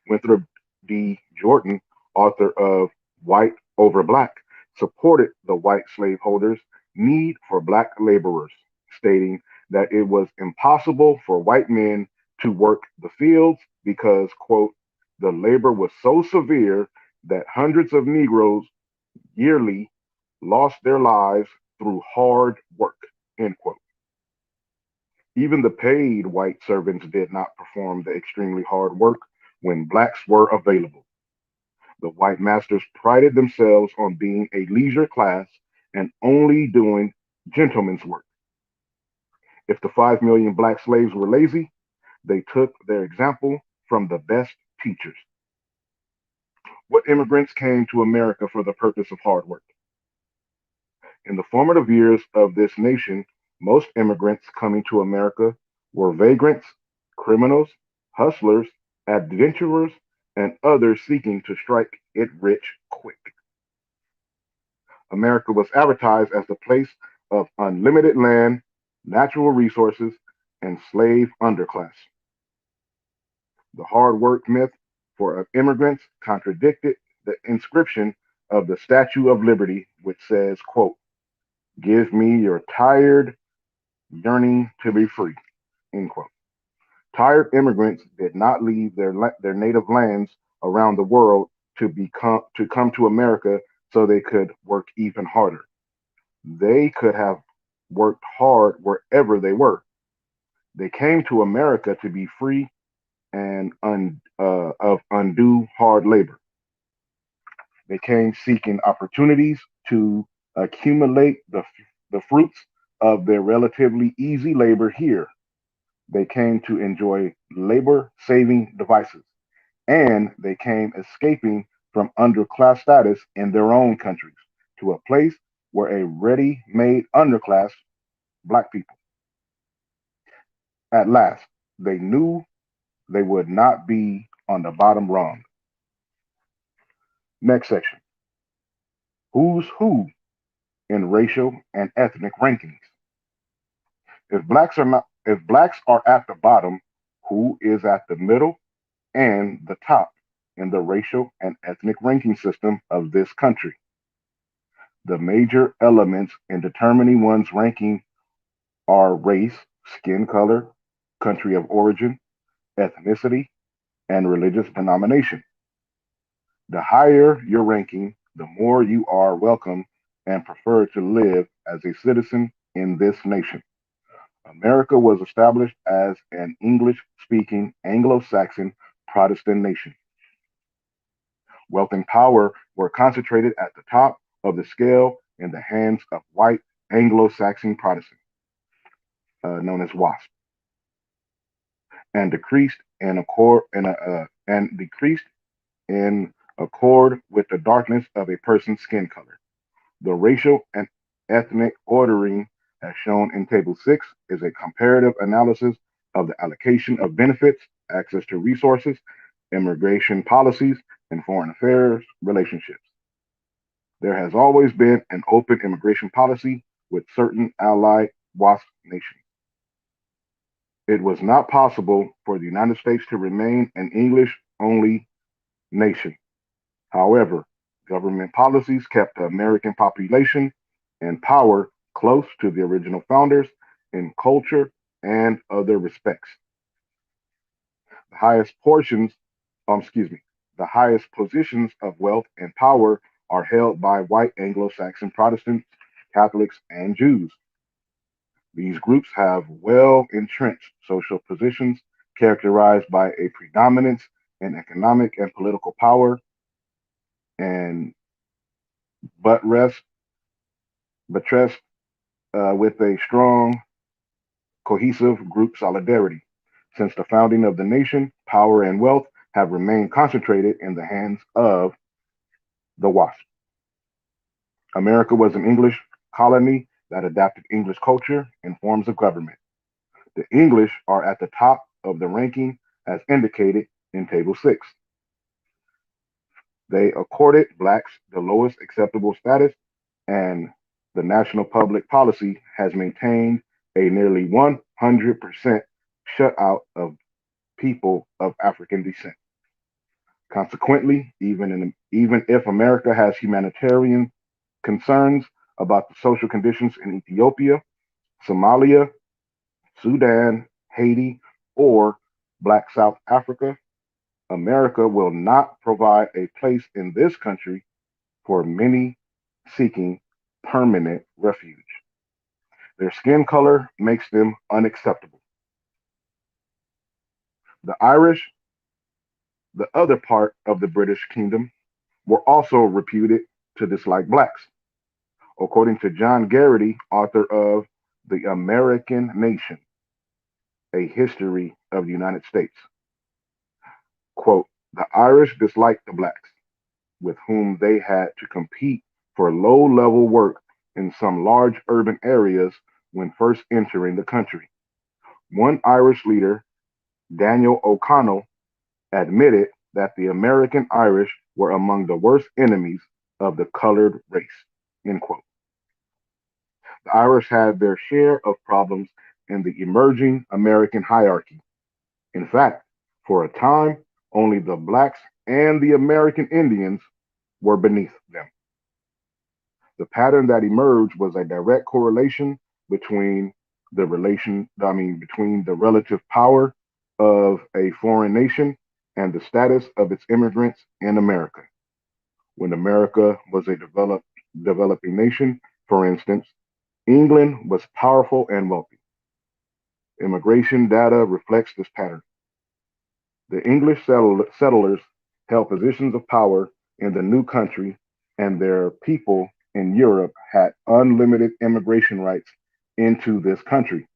Speaker 2: Winthrop D. Jordan, author of White Over Black, supported the white slaveholders' need for black laborers, stating that it was impossible for white men to work the fields because, quote, "the labor was so severe that hundreds of Negroes yearly lost their lives through hard work," end quote. Even the paid white servants did not perform the extremely hard work when blacks were available. The white masters prided themselves on being a leisure class and only doing gentlemen's work. If the 5 million black slaves were lazy, they took their example from the best teachers. What immigrants came to America for the purpose of hard work? In the formative years of this nation, most immigrants coming to America were vagrants, criminals, hustlers, adventurers, and others seeking to strike it rich quick. America was advertised as the place of unlimited land, natural resources, and slave underclass. The hard work myth for immigrants contradicted the inscription of the Statue of Liberty, which says, quote, "Give me your tired yearning to be free," end quote. Tired immigrants did not leave their native lands around the world to come to America so they could work even harder. They could have worked hard wherever they were. They came to America to be free and of undue hard labor. They came seeking opportunities to accumulate the fruits of their relatively easy labor here. They came to enjoy labor saving devices, and they came escaping from underclass status in their own countries to a place where a ready made underclass, black people, at last, they knew they would not be on the bottom rung. Next section: who's who in racial and ethnic rankings. If blacks are at the bottom, who is at the middle and the top in the racial and ethnic ranking system of this country? The major elements in determining one's ranking are race, skin color, country of origin, ethnicity, and religious denomination. The higher your ranking, the more you are welcome and preferred to live as a citizen in this nation. America was established as an English speaking Anglo Saxon Protestant nation. Wealth and power were concentrated at the top of the scale in the hands of white Anglo Saxon Protestants, known as WASP, and decreased in accord with the darkness of a person's skin color. The racial and ethnic ordering, as shown in Table 6, is a comparative analysis of the allocation of benefits, access to resources, immigration policies, and foreign affairs relationships. There has always been an open immigration policy with certain allied WASP nations. It was not possible for the United States to remain an English only nation. However, government policies kept the American population and power close to the original founders in culture and other respects. The highest portions, excuse me, the highest positions of wealth and power are held by white Anglo-Saxon Protestants, Catholics, and Jews. These groups have well entrenched social positions characterized by a predominance in economic and political power, and buttressed, buttressed with a strong, cohesive group solidarity. Since the founding of the nation, power and wealth have remained concentrated in the hands of the WASP. America was an English colony that adapted English culture and forms of government. The English are at the top of the ranking as indicated in Table 6. They accorded blacks the lowest acceptable status, and the national public policy has maintained a nearly 100% shutout of people of African descent. Consequently, even if America has humanitarian concerns about the social conditions in Ethiopia, Somalia, Sudan, Haiti, or Black South Africa, America will not provide a place in this country for many seeking permanent refuge. Their skin color makes them unacceptable. The Irish, the other part of the British kingdom, were also reputed to dislike blacks. According to John Garrity, author of The American Nation, A History of the United States, quote, the Irish disliked the blacks, with whom they had to compete for low-level work in some large urban areas when first entering the country. One Irish leader, Daniel O'Connell, admitted that the American Irish were among the worst enemies of the colored race, end quote. The Irish had their share of problems in the emerging American hierarchy. In fact, for a time, only the blacks and the American Indians were beneath them. The pattern that emerged was a direct correlation between between the relative power of a foreign nation and the status of its immigrants in America. When America was a developing nation, for instance, England was powerful and wealthy. Immigration data reflects this pattern. The English settlers held positions of power in the new country, and their people in Europe had unlimited immigration rights into this country.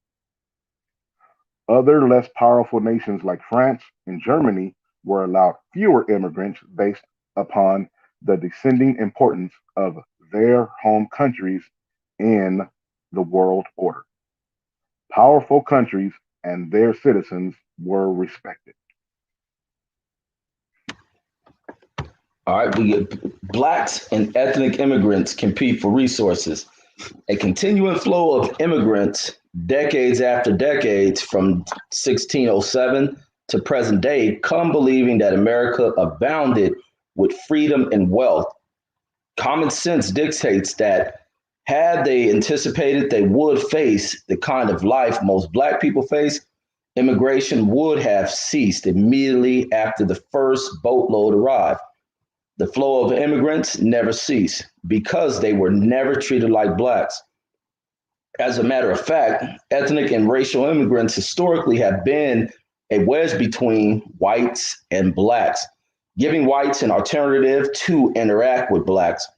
Speaker 2: Other less powerful nations like France and Germany were allowed fewer immigrants based upon the descending importance of their home countries in the world order. Powerful countries and their citizens were respected.
Speaker 1: All right, we get blacks and ethnic immigrants compete for resources. A continuing flow of immigrants, decades after decades, from 1607 to present day, come believing that America abounded with freedom and wealth. Common sense dictates that had they anticipated they would face the kind of life most black people face, immigration would have ceased immediately after the first boatload arrived. The flow of immigrants never ceased because they were never treated like blacks. As a matter of fact, ethnic and racial immigrants historically have been a wedge between whites and blacks, giving whites an alternative to interact with blacks.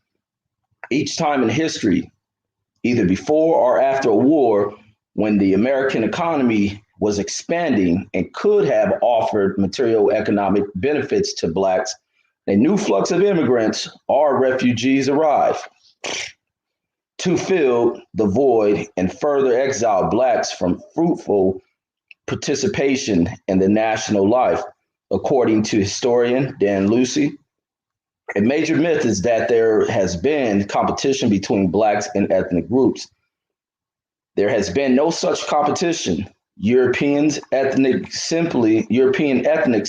Speaker 1: Each time in history, either before or after a war, when the American economy was expanding and could have offered material economic benefits to blacks, a new flux of immigrants or refugees arrived to fill the void and further exile blacks from fruitful participation in the national life. According to historian Dan Lucy, a major myth is that there has been competition between blacks and ethnic groups. There has been no such competition. European ethnics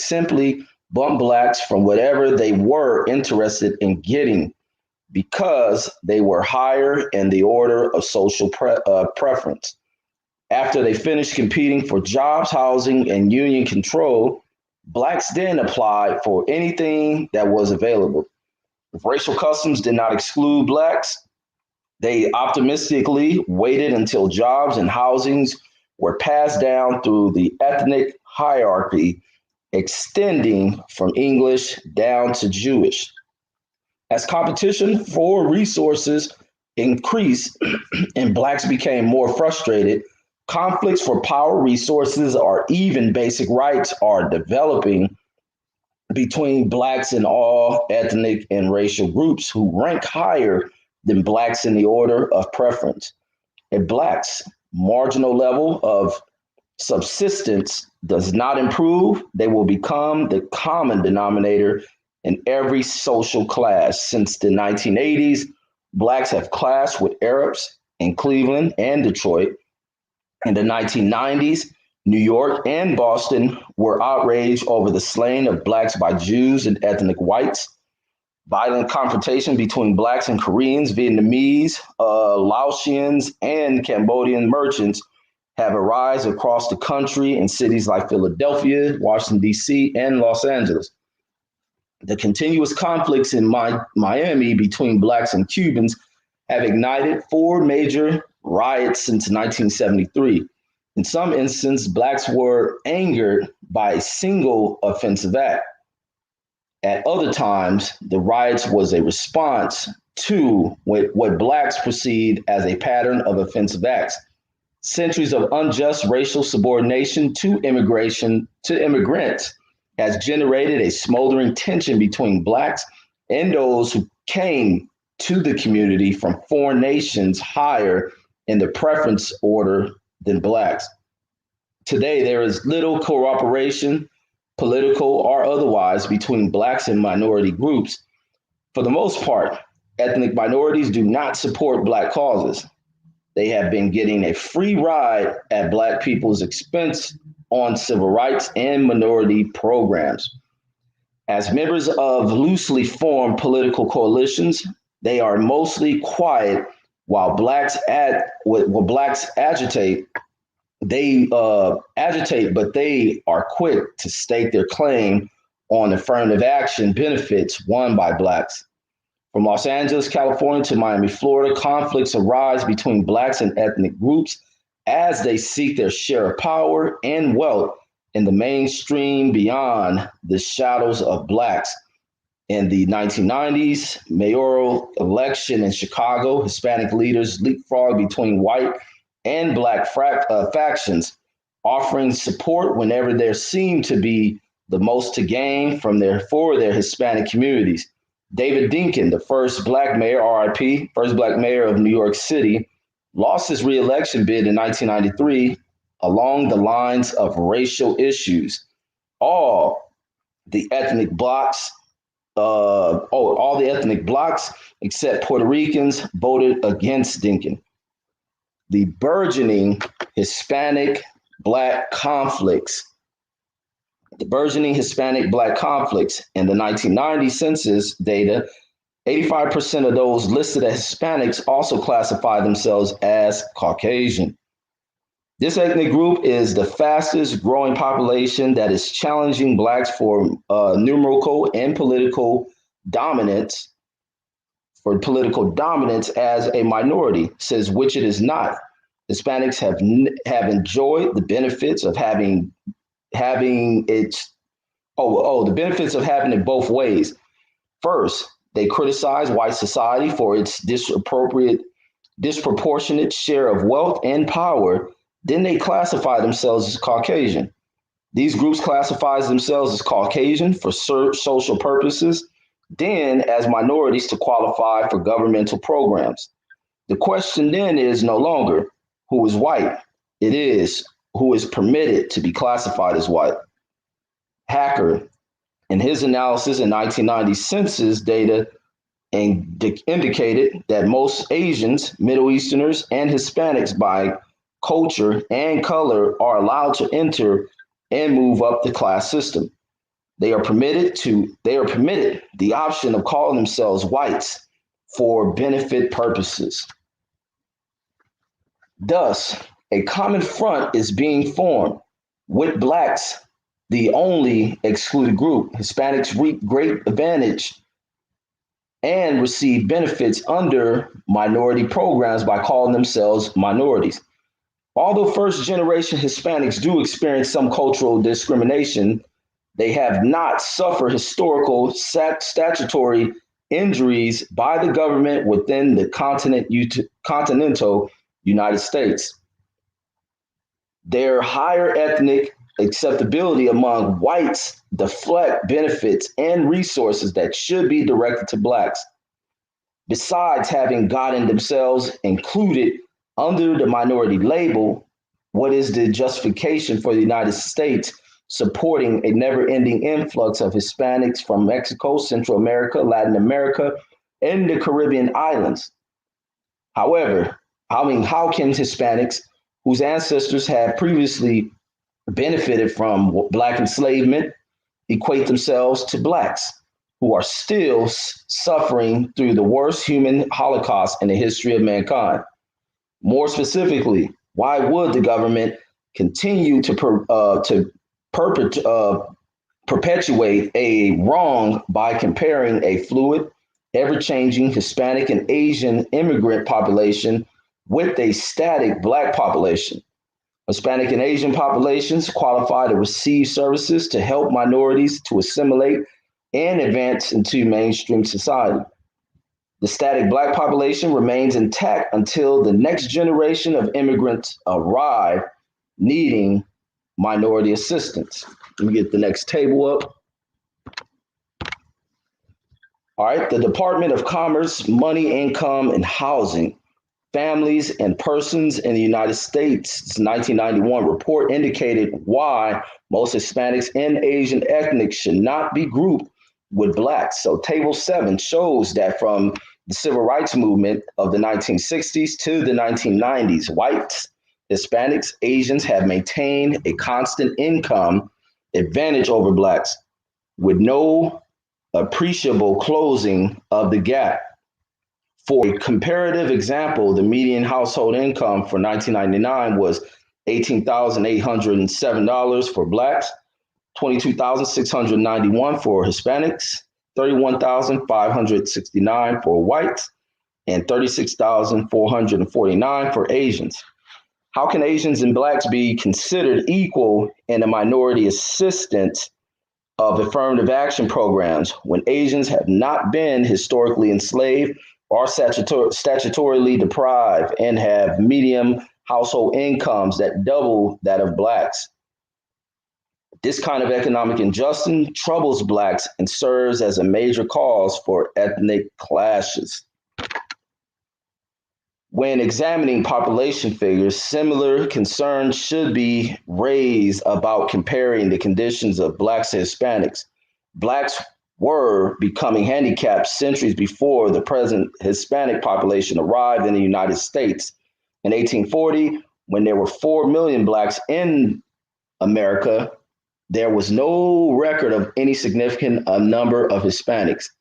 Speaker 1: simply bumped blacks from whatever they were interested in getting because they were higher in the order of social preference. After they finished competing for jobs, housing, and union control, blacks then applied for anything that was available. If racial customs did not exclude blacks, they optimistically waited until jobs and housings were passed down through the ethnic hierarchy extending from English down to Jewish. As competition for resources increased and blacks became more frustrated, conflicts for power, resources, or even basic rights are developing between blacks and all ethnic and racial groups who rank higher than blacks in the order of preference. A black's marginal level of subsistence does not improve, they will become the common denominator in every social class. Since the 1980s, blacks have clashed with Arabs in Cleveland and Detroit. In the 1990s, New York and Boston were outraged over the slaying of blacks by Jews and ethnic whites. Violent confrontation between blacks and Koreans, Vietnamese, Laotians, and Cambodian merchants have arisen across the country in cities like Philadelphia, Washington, D.C., and Los Angeles. The continuous conflicts in Miami between blacks and Cubans have ignited four major riots since 1973. In some instances, blacks were angered by a single offensive act. At other times, the riots was a response to what blacks perceived as a pattern of offensive acts. Centuries of unjust racial subordination to immigrants has generated a smoldering tension between blacks and those who came to the community from foreign nations higher in the preference order than blacks. Today, there is little cooperation, political or otherwise, between blacks and minority groups. For the most part, ethnic minorities do not support black causes. They have been getting a free ride at black people's expense on civil rights and minority programs. As members of loosely formed political coalitions, they are mostly quiet while blacks agitate. They agitate, but they are quick to stake their claim on affirmative action benefits won by blacks. From Los Angeles, California to Miami, Florida, conflicts arise between blacks and ethnic groups as they seek their share of power and wealth in the mainstream beyond the shadows of blacks. In the 1990s mayoral election in Chicago, Hispanic leaders leapfrogged between white and black factions, offering support whenever there seemed to be the most to gain for their Hispanic communities. David Dinkins, the first black mayor, RIP, first black mayor of New York City, lost his reelection bid in 1993 along the lines of racial issues. All the ethnic blocs, except Puerto Ricans voted against Dinkins. The burgeoning Hispanic black conflicts in the 1990 census data, 85% of those listed as Hispanics also classify themselves as Caucasian. This ethnic group is the fastest growing population that is challenging blacks for numerical and political dominance as a minority, says which it is not. Hispanics have enjoyed the benefits of having it both ways. First, they criticize white society for its disproportionate share of wealth and power. Then they classify themselves as Caucasian. These groups classify themselves as Caucasian for social purposes, then as minorities to qualify for governmental programs. The question then is no longer who is white, it is who is permitted to be classified as white. Hacker, in his analysis in 1990 census data, indicated that most Asians, Middle Easterners, and Hispanics by culture and color are allowed to enter and move up the class system. They are permitted the option of calling themselves whites for benefit purposes. Thus, a common front is being formed with blacks, the only excluded group. Hispanics reap great advantage and receive benefits under minority programs by calling themselves minorities. Although first generation Hispanics do experience some cultural discrimination, They have not suffered historical statutory injuries by the government within the continental United States. Their higher ethnic acceptability among whites deflect benefits and resources that should be directed to blacks. Besides having gotten themselves included under the minority label, what is the justification for the United States supporting a never ending influx of Hispanics from Mexico, Central America, Latin America, and the Caribbean islands? However, how can Hispanics whose ancestors had previously benefited from black enslavement equate themselves to blacks who are still suffering through the worst human holocaust in the history of mankind? More specifically, why would the government continue to perpetuate a wrong by comparing a fluid, ever-changing Hispanic and Asian immigrant population with a static black population? Hispanic and Asian populations qualify to receive services to help minorities to assimilate and advance into mainstream society. The static black population remains intact until the next generation of immigrants arrive needing minority assistance. Let me get the next table up. All right, the Department of Commerce, Money, Income, and Housing, Families and Persons in the United States' 1991 report indicated why most Hispanics and Asian ethnics should not be grouped with blacks. So Table 7 shows that from the civil rights movement of the 1960s to the 1990s, whites, Hispanics, Asians have maintained a constant income advantage over blacks with no appreciable closing of the gap. For a comparative example, the median household income for 1999 was $18,807 for blacks, $22,691 for Hispanics, $31,569 for whites, and $36,449 for Asians. How can Asians and blacks be considered equal in a minority assistance of affirmative action programs when Asians have not been historically enslaved or statutorily deprived and have medium household incomes that double that of blacks? This kind of economic injustice troubles blacks and serves as a major cause for ethnic clashes. When examining population figures, similar concerns should be raised about comparing the conditions of blacks to Hispanics. Blacks were becoming handicapped centuries before the present Hispanic population arrived in the United States. In 1840, when there were 4 million blacks in America, there was no record of any significant number of Hispanics.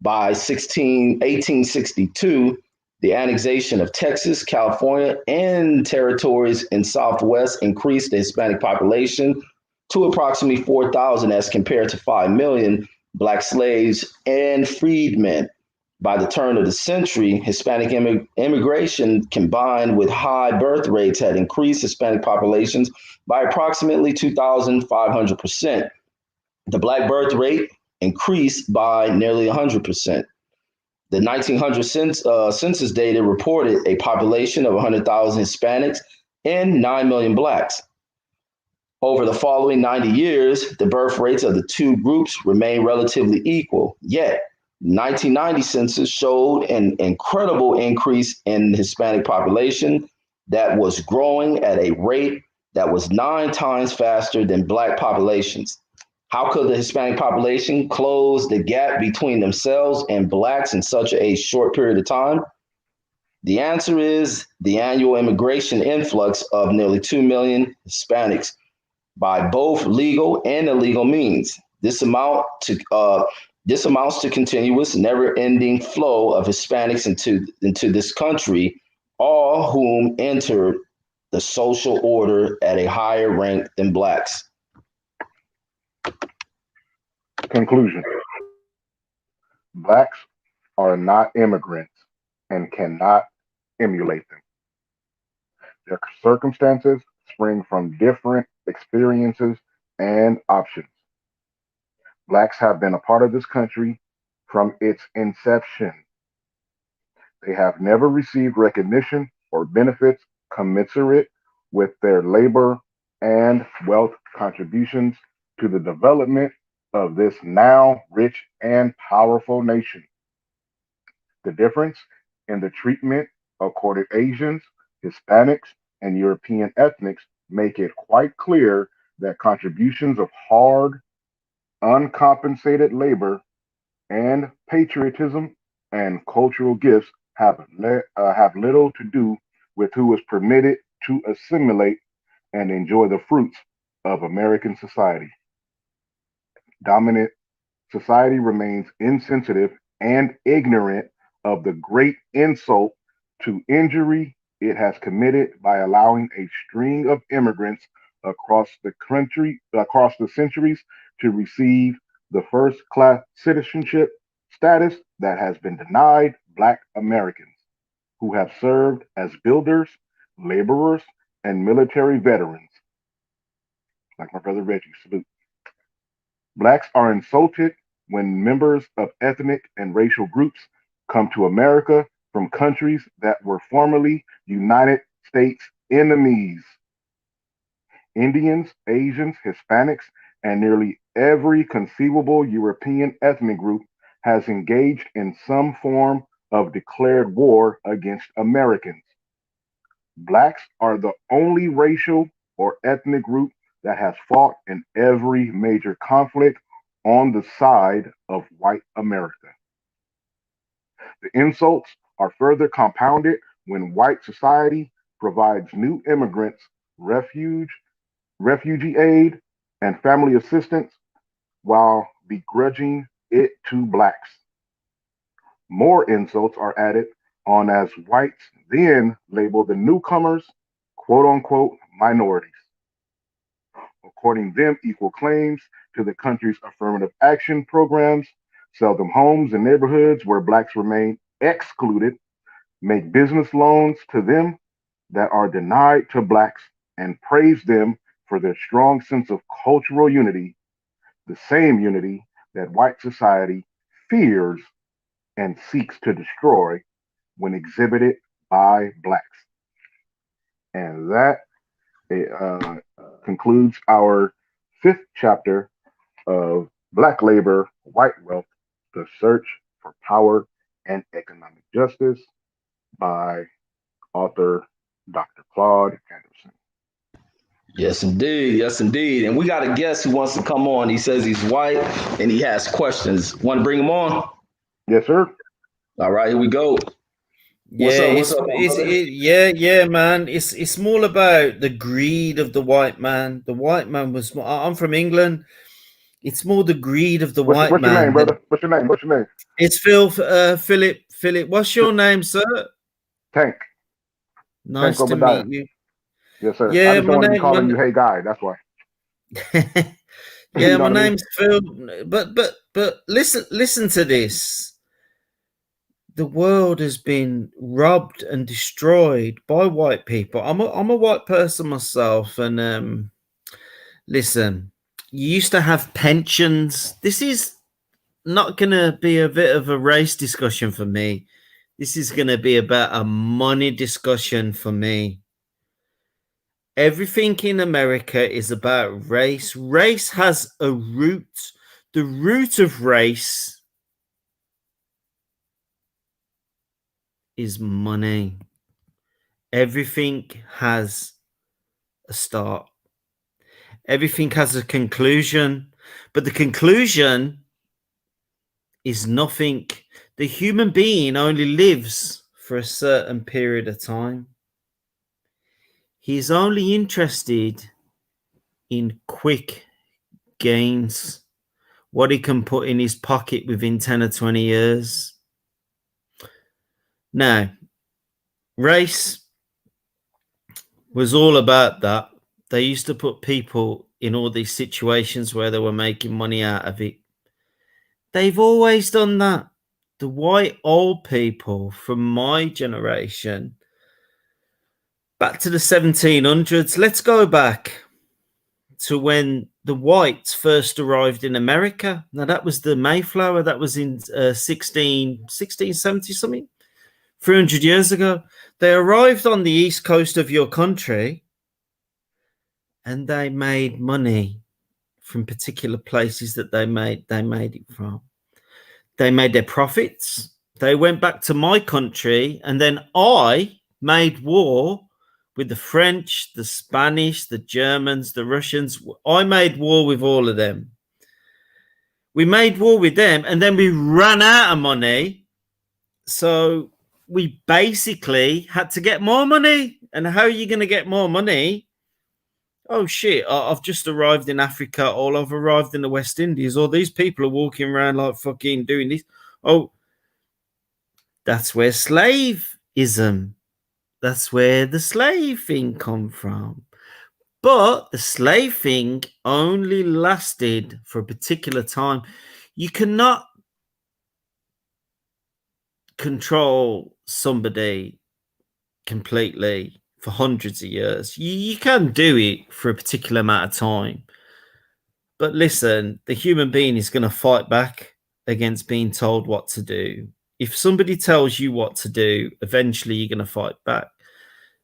Speaker 1: By 1862, the annexation of Texas, California, and territories in Southwest increased the Hispanic population to approximately 4,000 as compared to 5 million Black slaves and freedmen. By the turn of the century, Hispanic immigration combined with high birth rates had increased Hispanic populations by approximately 2,500%. The Black birth rate increased by nearly 100%. The 1900 census data reported a population of 100,000 Hispanics and 9 million Blacks. Over the following 90 years, the birth rates of the two groups remained relatively equal. Yet, 1990 census showed an incredible increase in the Hispanic population that was growing at a rate that was 9 times faster than Black populations. How could the Hispanic population close the gap between themselves and Blacks in such a short period of time? The answer is the annual immigration influx of nearly 2 million Hispanics by both legal and illegal means. This amounts to continuous, never-ending flow of Hispanics into this country, all whom enter the social order at a higher rank than Blacks.
Speaker 2: Conclusion. Blacks are not immigrants and cannot emulate them. Their circumstances spring from different experiences and options. Blacks have been a part of this country from its inception. They have never received recognition or benefits commensurate with their labor and wealth contributions to the development of this now rich and powerful nation. The difference in the treatment accorded Asians, Hispanics, and European ethnics make it quite clear that contributions of hard, uncompensated labor and patriotism and cultural gifts have little to do with who is permitted to assimilate and enjoy the fruits of American society. Dominant society remains insensitive and ignorant of the great insult to injury it has committed by allowing a string of immigrants across the centuries to receive the first class citizenship status that has been denied Black Americans who have served as builders, laborers, and military veterans. Like my brother Reggie, salute. Blacks are insulted when members of ethnic and racial groups come to America from countries that were formerly United States enemies. Indians, Asians, Hispanics, and nearly every conceivable European ethnic group has engaged in some form of declared war against Americans. Blacks are the only racial or ethnic group that has fought in every major conflict on the side of white America. The insults are further compounded when white society provides new immigrants refuge, refugee aid, and family assistance while begrudging it to blacks. More insults are added on as whites then label the newcomers quote unquote minorities, according them equal claims to the country's affirmative action programs, sell them homes in neighborhoods where blacks remain excluded, make business loans to them that are denied to blacks, and praise them for their strong sense of cultural unity, the same unity that white society fears and seeks to destroy when exhibited by blacks. And that uh, concludes our fifth chapter of Black Labor, White Wealth, The Search for Power and Economic Justice by author Dr. Claude Anderson.
Speaker 1: Yes, indeed. Yes, indeed. And we got a guest who wants to come on. He says he's white and he has questions. Want to bring him on?
Speaker 2: Yes, sir.
Speaker 1: All right, here we go. What's
Speaker 3: Yeah,
Speaker 1: up? What's up, my brother?
Speaker 3: yeah, man. It's more about the greed of the white man. The white man was. I'm from England. It's more the greed of the white
Speaker 2: What's your name,
Speaker 3: man. That
Speaker 2: brother? What's your name? What's your name?
Speaker 3: it's Philip. Philip, what's your name, sir?
Speaker 2: Tank. Tank
Speaker 3: Nice to
Speaker 2: Obadiah.
Speaker 3: meet you.
Speaker 2: Yes, sir. I
Speaker 3: Yeah,
Speaker 2: just don't
Speaker 3: my
Speaker 2: want to be
Speaker 3: name.
Speaker 2: calling you Hey Guy. That's why.
Speaker 3: Yeah,
Speaker 2: You know
Speaker 3: my
Speaker 2: what I mean?
Speaker 3: name's Phil. But listen to this. The world has been robbed and destroyed by white people. I'm a white person myself, and listen, you used to have pensions. This is not going to be a bit of a race discussion for me. This is going to be about a money discussion for me. Everything in America is about race. Race has a root. The root of race is money. Everything has a start. Everything has a conclusion, but the conclusion is nothing. The human being only lives for a certain period of time. He's only interested in quick gains, what he can put in his pocket within 10 or 20 years. Now, race was all about that. They used to put people in all these situations where they were making money out of it. They've always done that. The white old people from my generation, back to the 1700s, let's go back. to when the whites first arrived in America. Now, that was the Mayflower. That was in 1670 something, 300 years ago. They arrived on the east coast of your country, and they made money from particular places that they made it from. They made their profits. They went back to my country, and then I made war with the French, the Spanish, the Germans, the Russians. I made war with all of them. We made war with them, and then we ran out of money. So we basically had to get more money. And how are you going to get more money? Oh, shit, I've just arrived in Africa, or I've arrived in the West Indies, or these people are walking around like fucking doing this. Oh, that's where slaveism, that's where the slave thing come from. But the slave thing only lasted for a particular time. You cannot control somebody completely for hundreds of years. You can do it for a particular amount of time. But listen, the human being is going to fight back against being told what to do. If somebody tells you what to do, eventually you're going to fight back.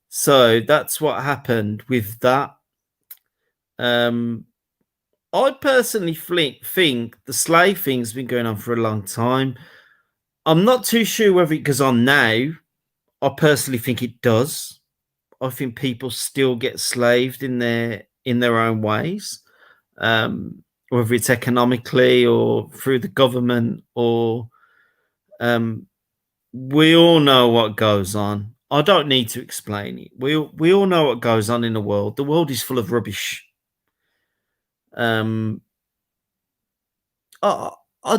Speaker 3: So that's what happened with that. I personally think the slave thing's been going on for a long time. I'm not too sure whether it goes on now. I personally think it does. I think people still get slaved in their own ways, whether it's economically or through the government, or we all know what goes on. I don't need to explain it. We all know what goes on in the world. The world is full of rubbish. I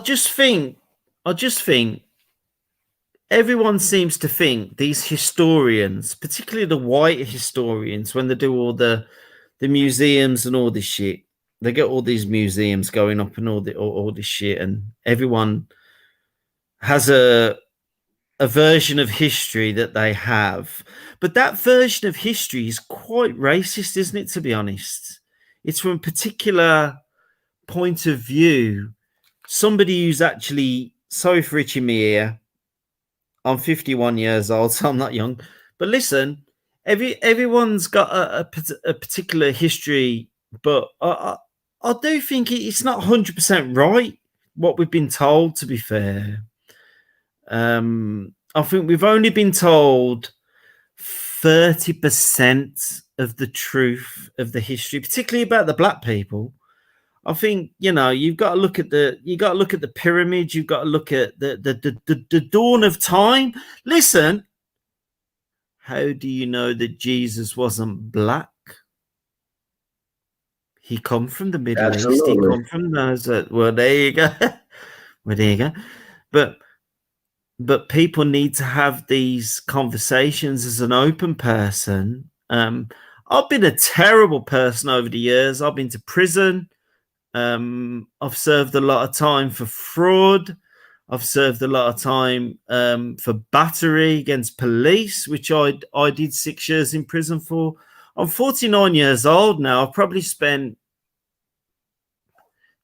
Speaker 3: just think everyone seems to think, these historians, particularly the white historians, when they do all the museums and all this shit, they get all these museums going up and all this shit, and everyone has a version of history that they have. But that version of history is quite racist, isn't it, to be honest? It's from a particular point of view. Somebody who's actually, sorry for itching me ear, I'm 51 years old, so I'm not young. But listen, everyone's got a particular history, but I do think it's not 100% right, what we've been told, to be fair. I think we've only been told 30% of the truth of the history, particularly about the black people. I think, you've got to look at the pyramids. You've got to look at the dawn of time. Listen, how do you know that Jesus wasn't black? He come from the Middle East. He come from those. Well, there you go. Well, there you go. But people need to have these conversations as an open person. I've been a terrible person over the years. I've been to prison. I've served a lot of time for fraud. I've served a lot of time for battery against police, which I did 6 years in prison for. I'm 49 years old now. I've probably spent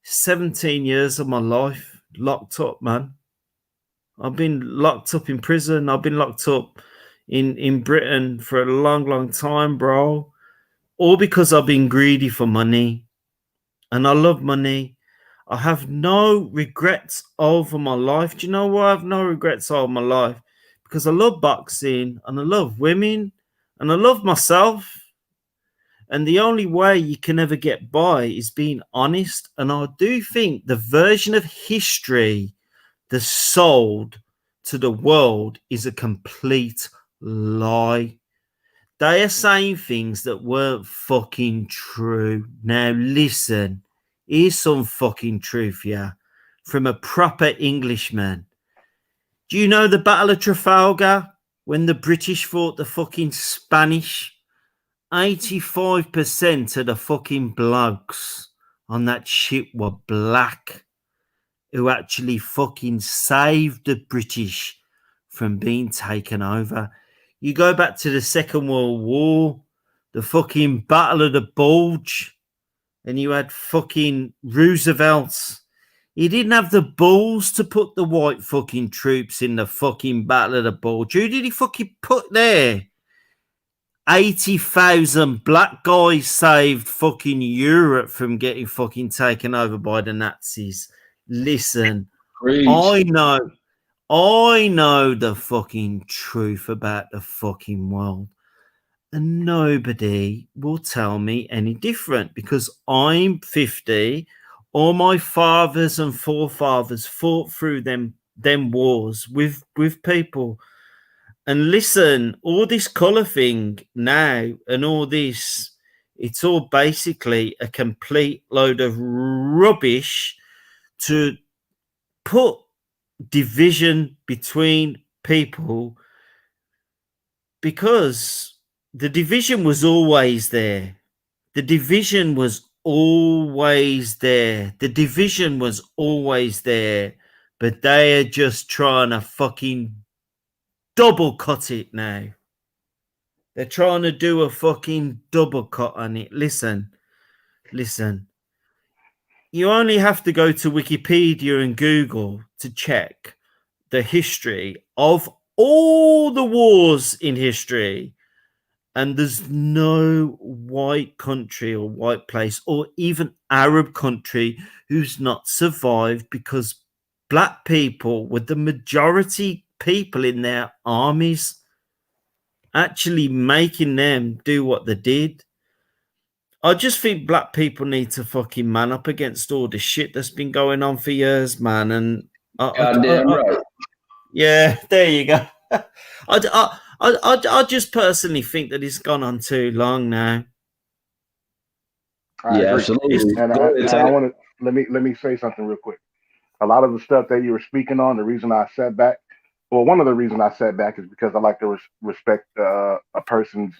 Speaker 3: 17 years of my life locked up, man. I've been locked up in prison. I've been locked up in Britain for a long, long time, bro. All because I've been greedy for money. And I love money. I have no regrets over my life. Do you know why I have no regrets over my life? Because I love boxing, and I love women, and I love myself. And the only way you can ever get by is being honest. And I do think the version of history that's sold to the world is a complete lie. They are saying things that weren't fucking true. Now listen, here's some fucking truth, yeah, from a proper Englishman. Do you know the Battle of Trafalgar, when the British fought the fucking Spanish? 85% of the fucking blokes on that ship were black, who actually fucking saved the British from being taken over. You go back to the Second World War, the fucking Battle of the Bulge, and you had fucking Roosevelt. He didn't have the balls to put the white fucking troops in the fucking Battle of the Bulge. Who did he fucking put there? 80,000 black guys saved fucking Europe from getting fucking taken over by the Nazis. Listen,
Speaker 1: Preach.
Speaker 3: I know the fucking truth about the fucking world. And nobody will tell me any different because I'm 50. All my fathers and forefathers fought through them wars with people. And listen, all this colour thing now and all this, it's all basically a complete load of rubbish to put division between people, because the division was always there. The division was always there. The division was always there. But they are just trying to fucking double cut it now. They're trying to do a fucking double cut on it. Listen. You only have to go to Wikipedia and Google to check the history of all the wars in history. And there's no white country or white place or even Arab country who's not survived because black people were the majority people in their armies, actually making them do what they did. I just think black people need to fucking man up against all the shit that's been going on for years, man. And
Speaker 1: Goddamn right.
Speaker 3: yeah, there you go. I just personally think that it's gone on too long now.
Speaker 2: I
Speaker 1: Yeah,
Speaker 2: agree.
Speaker 1: absolutely.
Speaker 2: And I want to let me say something real quick. A lot of the stuff that you were speaking on, the reason I sat back, well, one of the reasons I sat back is because I like to respect a person's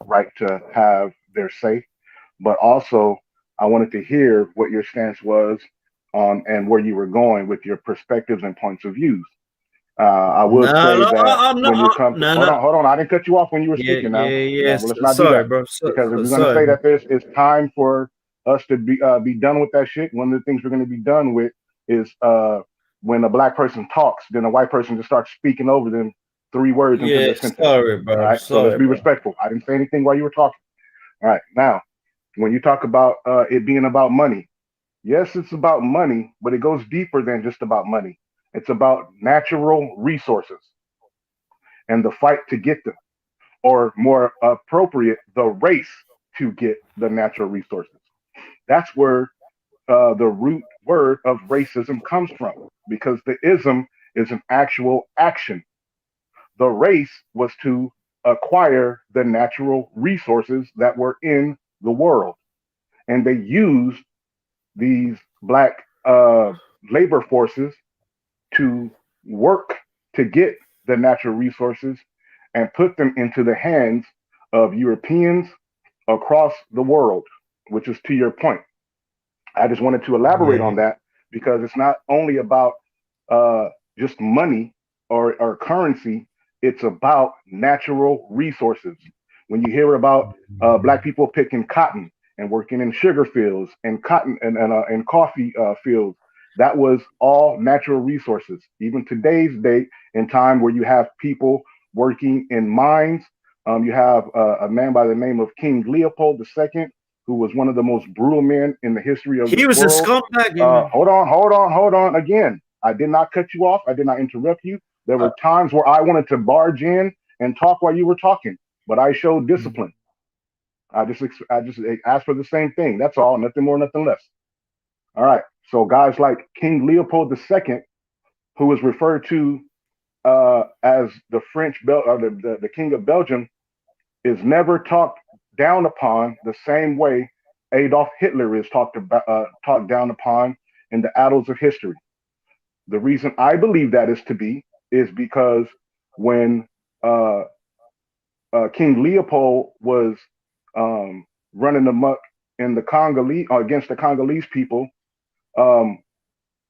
Speaker 2: right to have their say, but also I wanted to hear what your stance was on and where you were going with your perspectives and points of views. I would say that
Speaker 3: I'm
Speaker 2: when you
Speaker 3: not.
Speaker 2: come to, hold on, I didn't cut you off when you were
Speaker 3: Yeah,
Speaker 2: speaking. Now,
Speaker 3: yeah.
Speaker 2: well, let's not do
Speaker 3: Sorry,
Speaker 2: that,
Speaker 3: bro.
Speaker 2: because if we're going to
Speaker 3: Sorry,
Speaker 2: say
Speaker 3: bro.
Speaker 2: that it's time for us to be done with that shit, one of the things we're going to be done with is when a black person talks, then a white person just starts speaking over them 3 words into
Speaker 3: Yeah,
Speaker 2: their sentence.
Speaker 3: sorry, bro.
Speaker 2: All right, so let's be respectful. I didn't say anything while you were talking. All right, now when you talk about it being about money, yes, it's about money, but it goes deeper than just about money. It's about natural resources and the fight to get them, or more appropriate, the race to get the natural resources. That's where the root word of racism comes from, because the ism is an actual action. The race was to acquire the natural resources that were in the world, and they used these black labor forces to work to get the natural resources and put them into the hands of Europeans across the world, which is to your point. I just wanted to elaborate on that because it's not only about just money or currency, it's about natural resources. When you hear about black people picking cotton and working in sugar fields and cotton and coffee fields, that was all natural resources. Even today's date and time, where you have people working in mines, you have a man by the name of King Leopold II, who was one of the most brutal men in the history of
Speaker 3: He was
Speaker 2: world.
Speaker 3: a scumbag.
Speaker 2: Hold on. Again, I did not cut you off. I did not interrupt you. There were times where I wanted to barge in and talk while you were talking, but I showed discipline. I just asked for the same thing. That's all. Nothing more, nothing less. All right. So guys like King Leopold II, who was referred to as the the King of Belgium, is never talked down upon the same way Adolf Hitler is talked down upon in the annals of history. The reason I believe that is because when King Leopold was running amok in the Congolese against the Congolese people,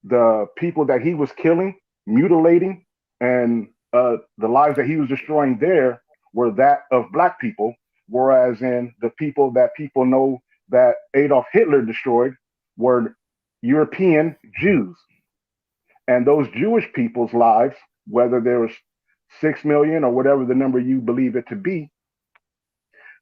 Speaker 2: the people that he was killing, mutilating, and the lives that he was destroying there were that of black people, whereas in the people that people know that Adolf Hitler destroyed were European Jews. And those Jewish people's lives, whether there was 6 million or whatever the number you believe it to be,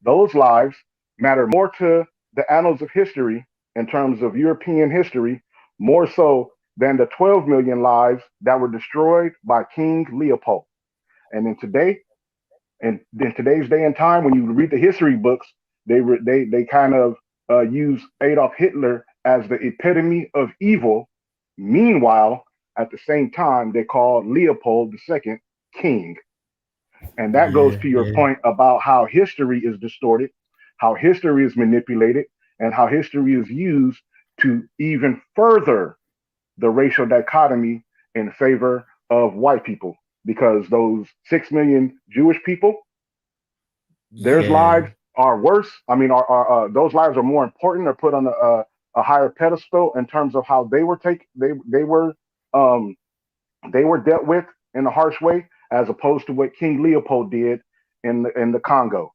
Speaker 2: those lives matter more to the annals of history in terms of European history, more so than the 12 million lives that were destroyed by King Leopold. And in today's day and time, when you read the history books, they kind of use Adolf Hitler as the epitome of evil. Meanwhile, at the same time, they call Leopold II king. And that goes to your point about how history is distorted, how history is manipulated, and how history is used to even further the racial dichotomy in favor of white people. Because those 6 million Jewish people, their lives are worse. I mean, those lives are more important or put on a higher pedestal in terms of how they were dealt with in a harsh way, as opposed to what King Leopold did in the Congo.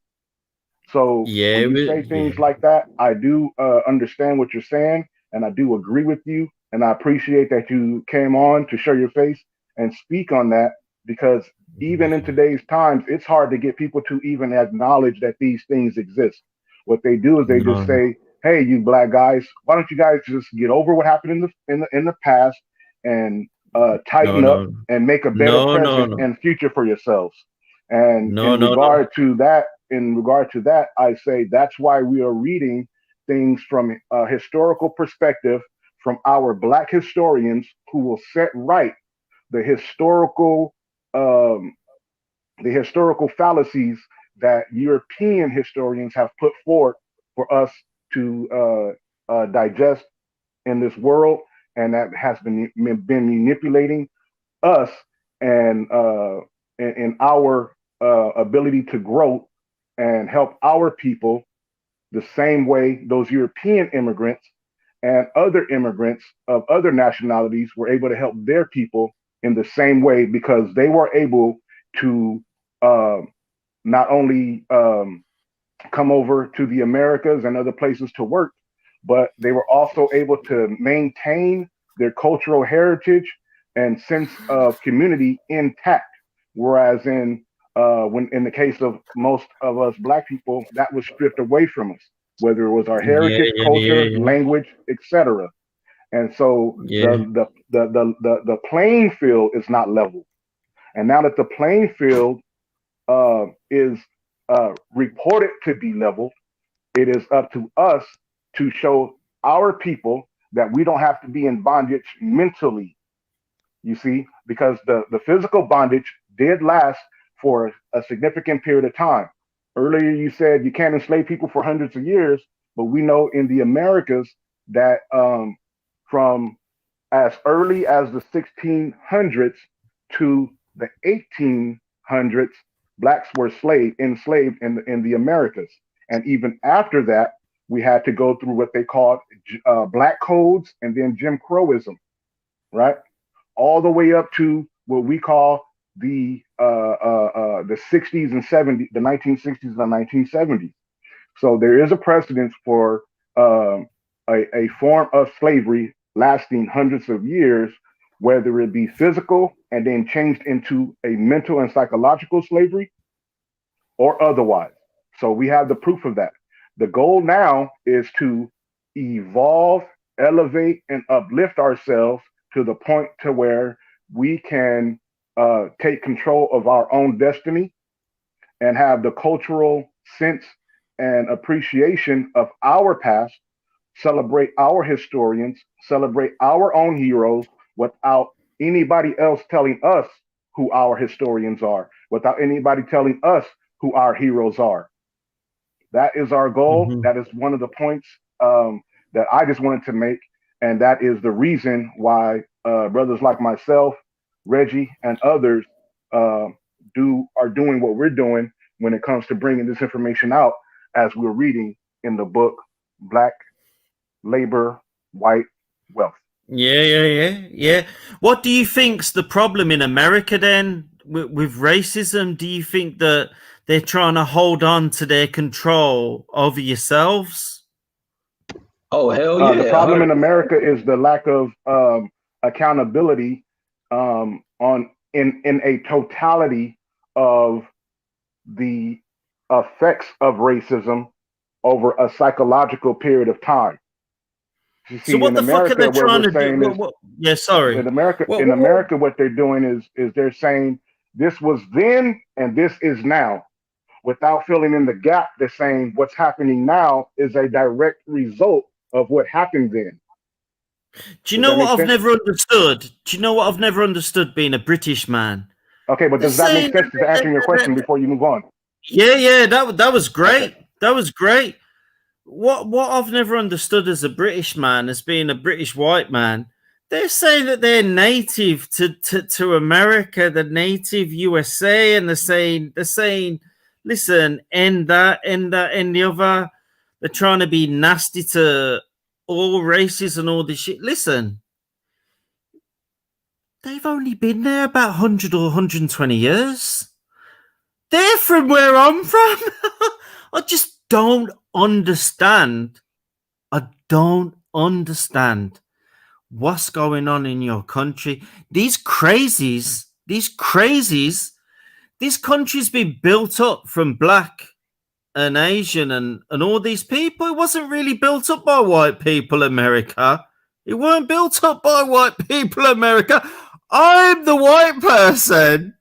Speaker 2: So when you say things like that, I do understand what you're saying, and I do agree with you, and I appreciate that you came on to show your face and speak on that, because even in today's times, it's hard to get people to even acknowledge that these things exist. What they do is they just say, "Hey, you black guys, why don't you guys just get over what happened in the past and tighten up and make a better present and future for yourselves?" And in regard to that, I say that's why we are reading things from a historical perspective from our black historians, who will set right the historical fallacies that European historians have put forth for us to digest in this world, and that has been manipulating us and in our ability to grow and help our people the same way those European immigrants and other immigrants of other nationalities were able to help their people in the same way, because they were able to not only come over to the Americas and other places to work, but they were also able to maintain their cultural heritage and sense of community intact. Whereas in the case of most of us black people, that was stripped away from us, whether it was our heritage, culture, language, etc. And so the playing field is not level. And now that the playing field is reported to be leveled, it is up to us to show our people that we don't have to be in bondage mentally, you see, because the physical bondage did last for a significant period of time. Earlier, you said you can't enslave people for hundreds of years, but we know in the Americas that from as early as the 1600s to the 1800s, blacks were enslaved in the Americas. And even after that, we had to go through what they called black codes and then Jim Crowism, right? All the way up to what we call the 60s and 70s, the 1960s and the 1970s. So there is a precedence for a form of slavery lasting hundreds of years, whether it be physical and then changed into a mental and psychological slavery or otherwise. So we have the proof of that. The goal now is to evolve, elevate, and uplift ourselves to the point to where we can take control of our own destiny and have the cultural sense and appreciation of our past, celebrate our historians, celebrate our own heroes without anybody else telling us who our historians are, without anybody telling us who our heroes are. That is our goal. Mm-hmm. That is one of the points that I just wanted to make. And that is the reason why brothers like myself, Reggie, and others are doing what we're doing when it comes to bringing this information out, as we're reading in the book, Black Labor, White Wealth.
Speaker 3: Yeah. What do you think's the problem in America then with racism? Do you think that they're trying to hold on to their control over yourselves?
Speaker 1: Oh, hell yeah.
Speaker 2: The problem in
Speaker 1: 100%.
Speaker 2: America is the lack of accountability in a totality of the effects of racism over a psychological period of time. You
Speaker 3: So
Speaker 2: see,
Speaker 3: what
Speaker 2: in
Speaker 3: the fuck are
Speaker 2: America,
Speaker 3: they
Speaker 2: what
Speaker 3: trying
Speaker 2: we're
Speaker 3: to do?
Speaker 2: saying is
Speaker 3: Yeah, sorry.
Speaker 2: in America,
Speaker 3: What,
Speaker 2: in
Speaker 3: what, what-
Speaker 2: America, what they're doing is they're saying this was then and this is now. Without filling in the gap, they're saying what's happening now is a direct result of what happened then.
Speaker 3: Do you
Speaker 2: Does
Speaker 3: know
Speaker 2: that make
Speaker 3: what I've
Speaker 2: sense?
Speaker 3: never understood? Do you know what I've never understood being a British man?
Speaker 2: Okay, but
Speaker 3: They're
Speaker 2: does that make
Speaker 3: saying,
Speaker 2: sense to answering your question before you move on?
Speaker 3: yeah, that was
Speaker 2: Okay.
Speaker 3: great. That was great. What I've never understood as a British man, as being a British white man, they're saying that they're native to America, the native USA, and they're saying, listen, end that, end the other. They're trying to be nasty to all races and all this shit. Listen, they've only been there about 100 or 120 years. They're from where I'm from. I just don't understand. I don't understand what's going on in your country. These crazies, this country's been built up from black and Asian and all these people. It wasn't really built up by white people, America. It weren't built up by white people, America. I'm the white person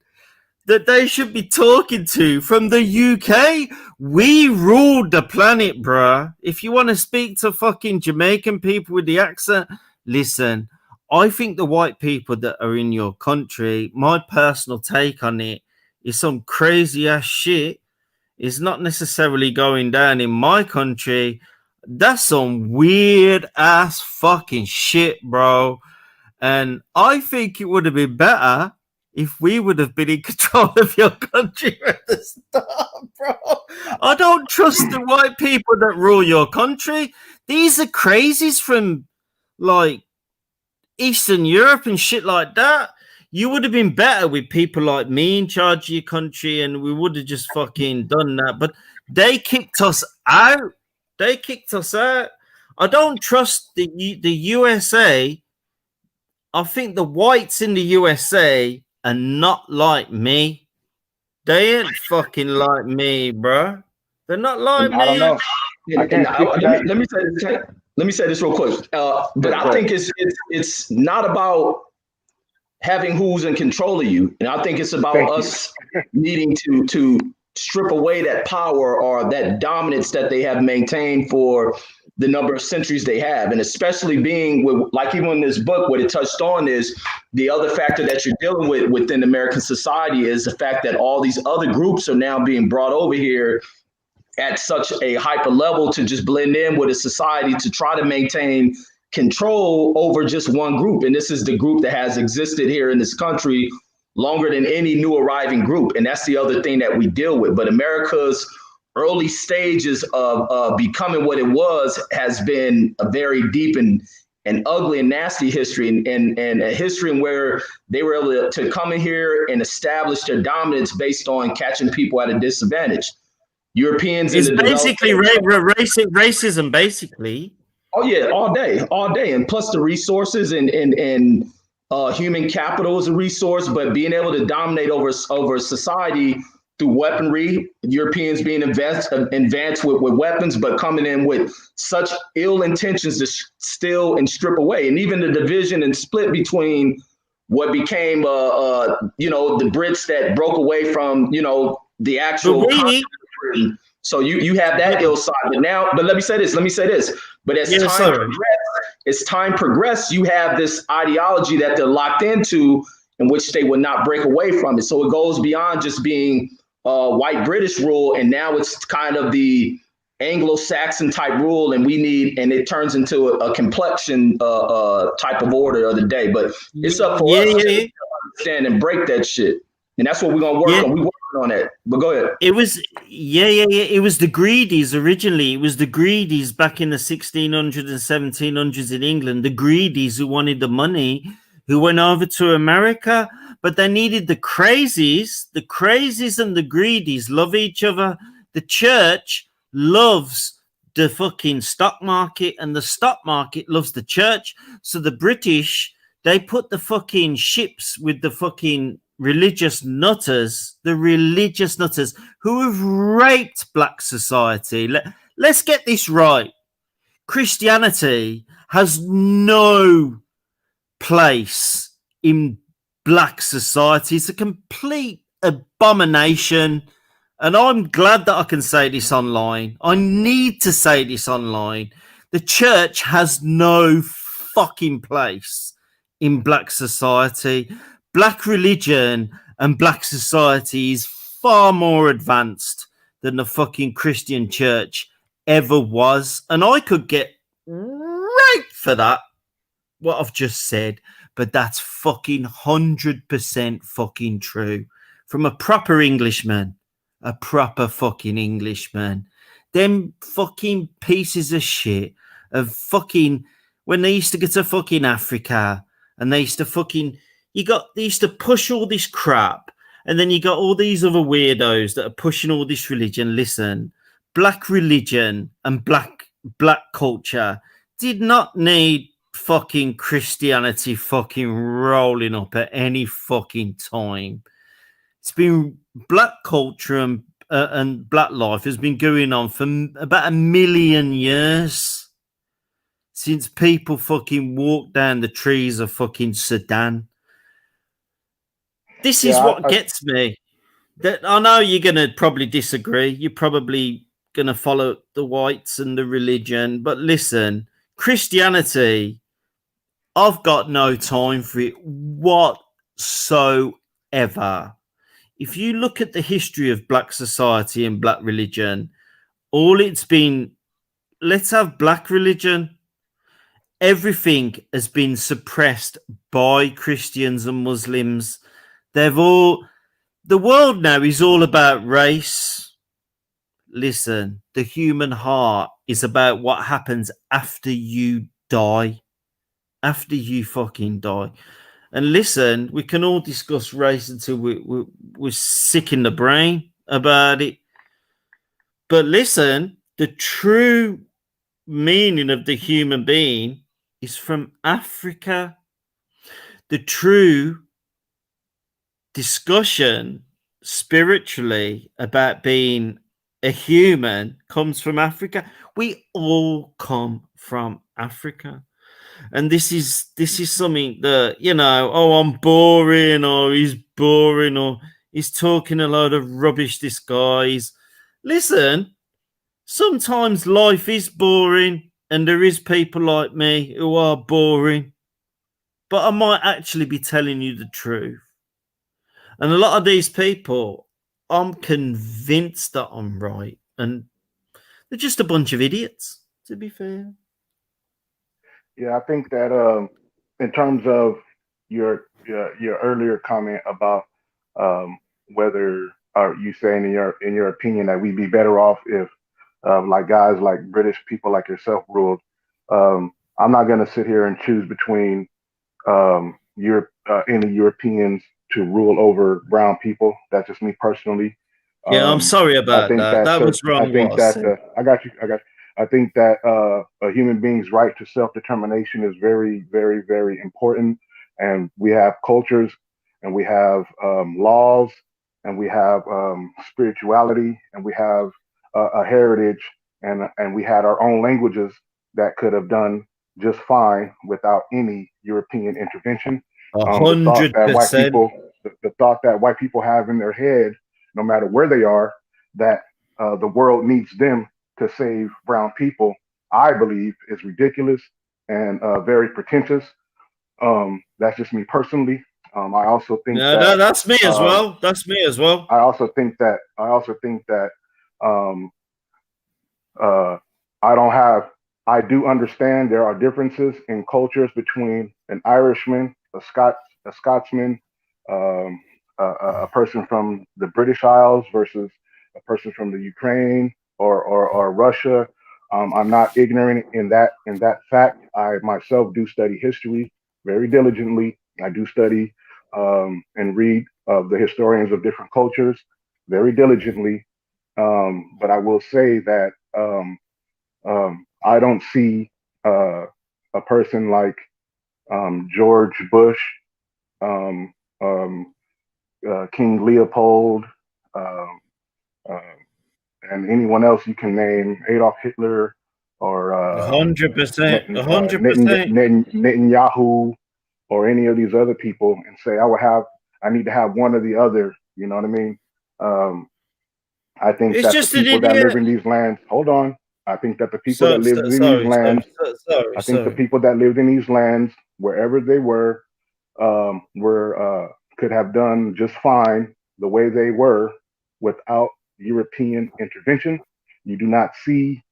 Speaker 3: that they should be talking to from the UK. We ruled the planet, bruh. If you want to speak to fucking Jamaican people with the accent, listen, I think the white people that are in your country, my personal take on it is some crazy ass shit. It's not necessarily going down in my country. That's some weird ass fucking shit, bro. And I think it would have been better if we would have been in control of your country at the start, bro. I don't trust the white people that rule your country. These are crazies from like Eastern Europe and shit like that. You would have been better with people like me in charge of your country, and we would have just fucking done that. But they kicked us out. They kicked us out. I don't trust the USA. I think the whites in the USA are not like me. They ain't fucking like me, bro. They're not like
Speaker 2: I don't
Speaker 3: me.
Speaker 2: know. I can't speak to that.
Speaker 1: Let me say this real quick. But I think it's not about having who's in control of you, and I think it's about
Speaker 2: Thank you.
Speaker 1: us needing to strip away that power or that dominance that they have maintained for the number of centuries they have, and especially being with, like even in this book, what it touched on is the other factor that you're dealing with within American society is the fact that all these other groups are now being brought over here at such a hyper level to just blend in with a society to try to maintain control over just one group. And this is the group that has existed here in this country longer than any new arriving group. And that's the other thing that we deal with. But America's early stages of becoming what it was has been a very deep and ugly and nasty history, and a history in where they were able to come in here and establish their dominance based on catching people at a disadvantage. Europeans
Speaker 3: It's
Speaker 1: in the
Speaker 3: basically racism, basically.
Speaker 1: Oh yeah, all day, and plus the resources and human capital is a resource, but being able to dominate over society through weaponry, Europeans being advanced with weapons, but coming in with such ill intentions to steal and strip away, and even the division and split between what became the Brits that broke away from the actual. So you have that ill side, but let me say this. But as time progressed, you have this ideology that they're locked into, in which they will not break away from it. So it goes beyond just being white British rule, and now it's kind of the Anglo-Saxon type rule, and it turns into a complexion type of order of the day. But it's up for us to understand and break that shit, and that's what we're gonna work on. We working on that. But go ahead.
Speaker 3: It was It was the greedies originally. It was the greedies back in the 1600s and 1700s in England. The greedies who wanted the money, who went over to America, but they needed the crazies. The crazies and the greedies love each other. The church loves the fucking stock market, and the stock market loves the church. So the British, they put the fucking ships with the fucking religious nutters who have raped black society. Let's get this right. Christianity has no place in black society. It's a complete abomination. And I'm glad that I can say this online. I need to say this online. The church has no fucking place in black society. Black religion and black society is far more advanced than the fucking Christian church ever was. And I could get raped for that, what I've just said, but that's fucking 100% fucking true. From a proper Englishman. A proper fucking Englishman. Them fucking pieces of shit of fucking, when they used to get to fucking Africa and they used to fucking, they used to push all this crap, and then you got all these other weirdos that are pushing all this religion. Listen, black religion and black culture did not need fucking Christianity fucking rolling up at any fucking time. It's been black culture and black life has been going on for about 1 million years since people fucking walked down the trees of fucking Sudan. This is what gets me. That I know you're going to probably disagree. You're probably going to follow the whites and the religion. But listen, Christianity, I've got no time for it whatsoever. If you look at the history of black society and black religion, all it's been, let's have black religion. Everything has been suppressed by Christians and Muslims. The world now is all about race. Listen, the human heart is about what happens after you die. After you fucking die. And listen, we can all discuss race until we're sick in the brain about it. But listen, the true meaning of the human being is from Africa. The true discussion spiritually about being a human comes from Africa. We all come from Africa. And this is something that, I'm boring, or he's boring, or he's talking a load of rubbish, this guy's. Listen, sometimes life is boring and there is people like me who are boring, but I might actually be telling you the truth. And a lot of these people, I'm convinced that I'm right, and they're just a bunch of idiots, to be fair.
Speaker 2: Yeah, I think that in terms of your earlier comment about whether are you saying in your opinion that we'd be better off if like guys like British people like yourself ruled. I'm not going to sit here and choose between any Europeans to rule over brown people. That's just me personally.
Speaker 3: Yeah, I'm sorry about that. That was wrong.
Speaker 2: I think that I got you. I think that a human being's right to self-determination is very, very, very important. And we have cultures, and we have laws, and we have spirituality, and we have a heritage, and we had our own languages that could have done just fine without any European intervention.
Speaker 3: 100%.
Speaker 2: The thought that white people have in their head, no matter where they are, that the world needs them to save brown people, I believe is ridiculous and very pretentious. That's just me personally. I also think
Speaker 3: that's me as well. That's me as well.
Speaker 2: I also think that I do understand there are differences in cultures between an Irishman, a Scotsman, a person from the British Isles versus a person from the Ukraine or Russia. I'm not ignorant in that fact. I myself do study history very diligently. I do study and read the historians of different cultures very diligently. But I will say that I don't see a person like George Bush, um, um, King Leopold, um, uh, and anyone else you can name, Adolf Hitler or
Speaker 3: 100%, 100%.
Speaker 2: Netanyahu or any of these other people, and say I need to have one or the other. You know what I mean? Um, I think
Speaker 3: It's
Speaker 2: that the
Speaker 3: just an
Speaker 2: people that live
Speaker 3: idiot.
Speaker 2: in these lands, hold on. I think that the people
Speaker 3: So,
Speaker 2: that lived in these
Speaker 3: sorry,
Speaker 2: lands, I think the
Speaker 3: sorry.
Speaker 2: people that lived in these lands, wherever they were could have done just fine the way they were without European intervention. You do not see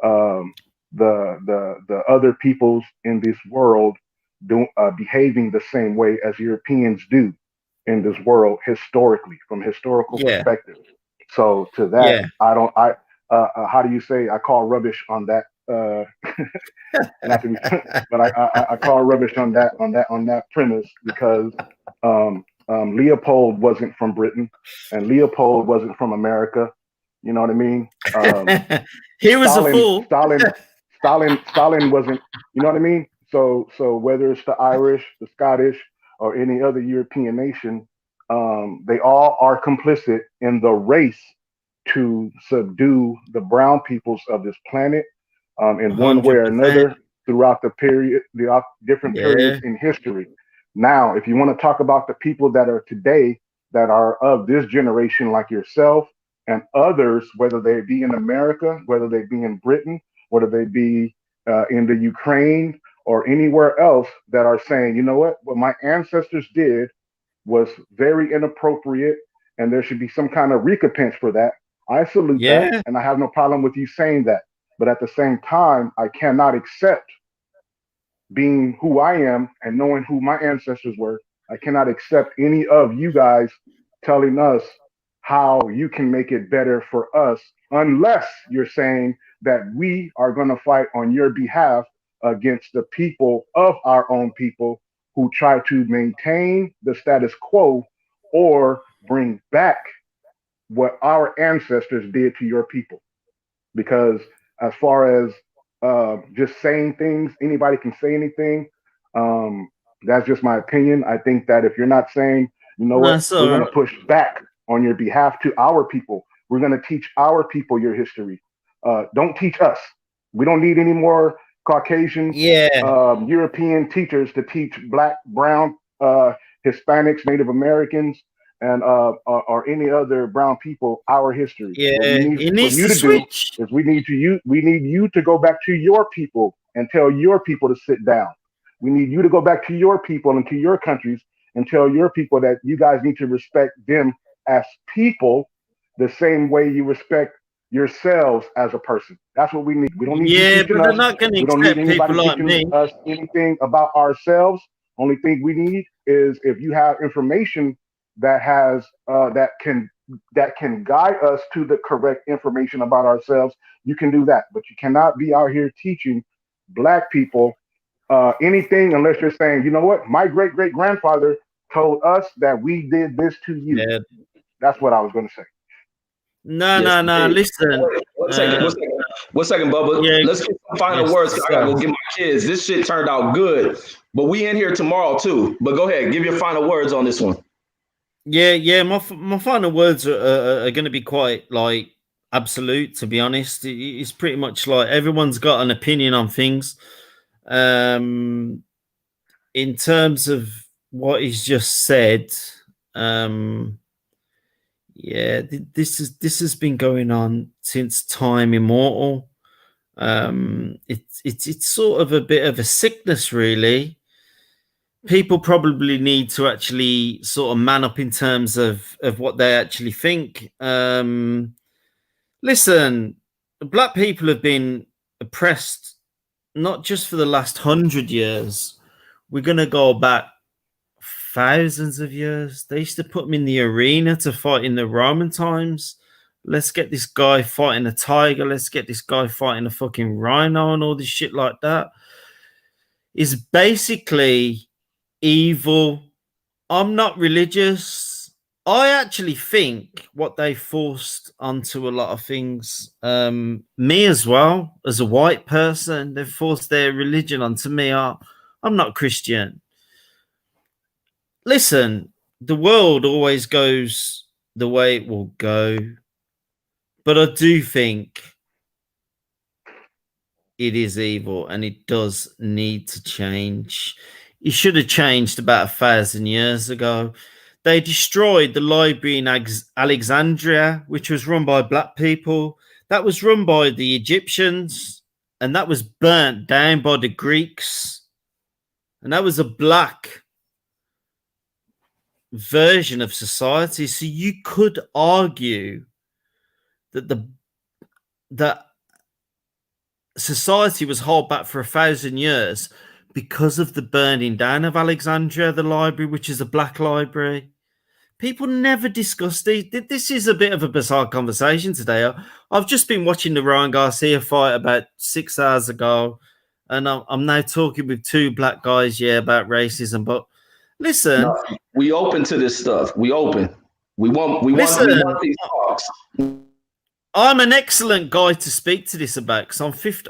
Speaker 2: um, the other peoples in this world behaving the same way as Europeans do in this world historically, from historical
Speaker 3: Yeah,
Speaker 2: perspective. So to that,
Speaker 3: yeah.
Speaker 2: I don't. How do you say? I call rubbish on that. Not to be, but I call rubbish on that premise because Leopold wasn't from Britain and Leopold wasn't from America. You know what I mean?
Speaker 3: He was a
Speaker 2: Stalin,
Speaker 3: fool.
Speaker 2: Stalin, Stalin wasn't. You know what I mean? So whether it's the Irish, the Scottish, or any other European nation, they all are complicit in the race to subdue the brown peoples of this planet in one way or
Speaker 3: 100%.
Speaker 2: another throughout the different periods
Speaker 3: Yeah,
Speaker 2: in history. Now, if you want to talk about the people that are today that are of this generation, like yourself and others, whether they be in America, whether they be in Britain, whether they be in the Ukraine or anywhere else, that are saying, you know what my ancestors did was very inappropriate, and there should be some kind of recompense for that. I salute that,
Speaker 3: yeah,
Speaker 2: and I have no problem with you saying that. But at the same time, I cannot accept being who I am and knowing who my ancestors were. I cannot accept any of you guys telling us how you can make it better for us unless you're saying that we are going to fight on your behalf against the people of our own people who try to maintain the status quo or bring back what our ancestors did to your people. Because as far as just saying things, anybody can say anything. Um, that's just my opinion. I think that if you're not saying, you know what,
Speaker 3: that's
Speaker 2: we're
Speaker 3: all
Speaker 2: going to
Speaker 3: right.
Speaker 2: push back on your behalf to our people. We're going to teach our people your history. Don't teach us. We don't need any more Caucasians,
Speaker 3: Yeah,
Speaker 2: European teachers to teach Black, Brown, Hispanics, Native Americans, and or any other brown people our history. What we
Speaker 3: yeah.
Speaker 2: need
Speaker 3: He
Speaker 2: for
Speaker 3: needs
Speaker 2: you
Speaker 3: to
Speaker 2: to do
Speaker 3: switch.
Speaker 2: is we need you to go back to your people and tell your people to sit down. We need you to go back to your people and to your countries and tell your people that you guys need to respect them as people the same way you respect yourselves as a person. That's what we need. We don't need you
Speaker 3: Yeah,
Speaker 2: teaching
Speaker 3: but they're
Speaker 2: us.
Speaker 3: not going to
Speaker 2: We don't need
Speaker 3: accept
Speaker 2: anybody
Speaker 3: people like
Speaker 2: teaching
Speaker 3: me.
Speaker 2: us anything about ourselves. Only thing we need is if you have information that has that can guide us to the correct information about ourselves, you can do that. But you cannot be out here teaching Black people anything unless you're saying, you know what, my great great grandfather told us that we did this to you.
Speaker 3: Yeah.
Speaker 2: That's what I was going to say.
Speaker 3: No,
Speaker 1: Yes,
Speaker 3: no,
Speaker 1: you
Speaker 3: no.
Speaker 1: did.
Speaker 3: Listen.
Speaker 1: One second, one second, one second, Bubba.
Speaker 3: Yeah.
Speaker 1: Let's get some final
Speaker 3: Yes,
Speaker 1: words. 'Cause I gotta
Speaker 3: sir.
Speaker 1: go get my kids. This shit turned out good, but we in here tomorrow too. But go ahead, give your final words on this one.
Speaker 3: Yeah, yeah. My final words are going to be quite like absolute. To be honest, it's pretty much like everyone's got an opinion on things. Um, in terms of what he's just said, um, yeah, this has been going on since time immortal. It's sort of a bit of a sickness, really. People probably need to actually sort of man up in terms of what they actually think. Listen, black people have been oppressed not just for the last 100 years. We're gonna go back thousands of years. They used to put them in the arena to fight in the Roman times. Let's get this guy fighting a tiger. Let's get this guy fighting a fucking rhino and all this shit like that. Is basically evil. I'm not religious. I actually think what they forced onto a lot of things, me as well, as a white person, they've forced their religion onto me. I'm not Christian. Listen, the world always goes the way it will go, but I do think it is evil and it does need to change. It should have changed about 1,000 years ago. They destroyed the library in Alexandria, which was run by black people. That was run by the Egyptians, and that was burnt down by the Greeks. And that was a black version of society. So you could argue that that society was held back for 1,000 years because of the burning down of Alexandria, the library, which is a black library. People never discuss these. This is a bit of a bizarre conversation today. I've just been watching the Ryan Garcia fight about 6 hours ago, and I'm now talking with two black guys, about racism. But listen,
Speaker 1: no, we open to this stuff. We open. We want these talks.
Speaker 3: I'm an excellent guy to speak to this about because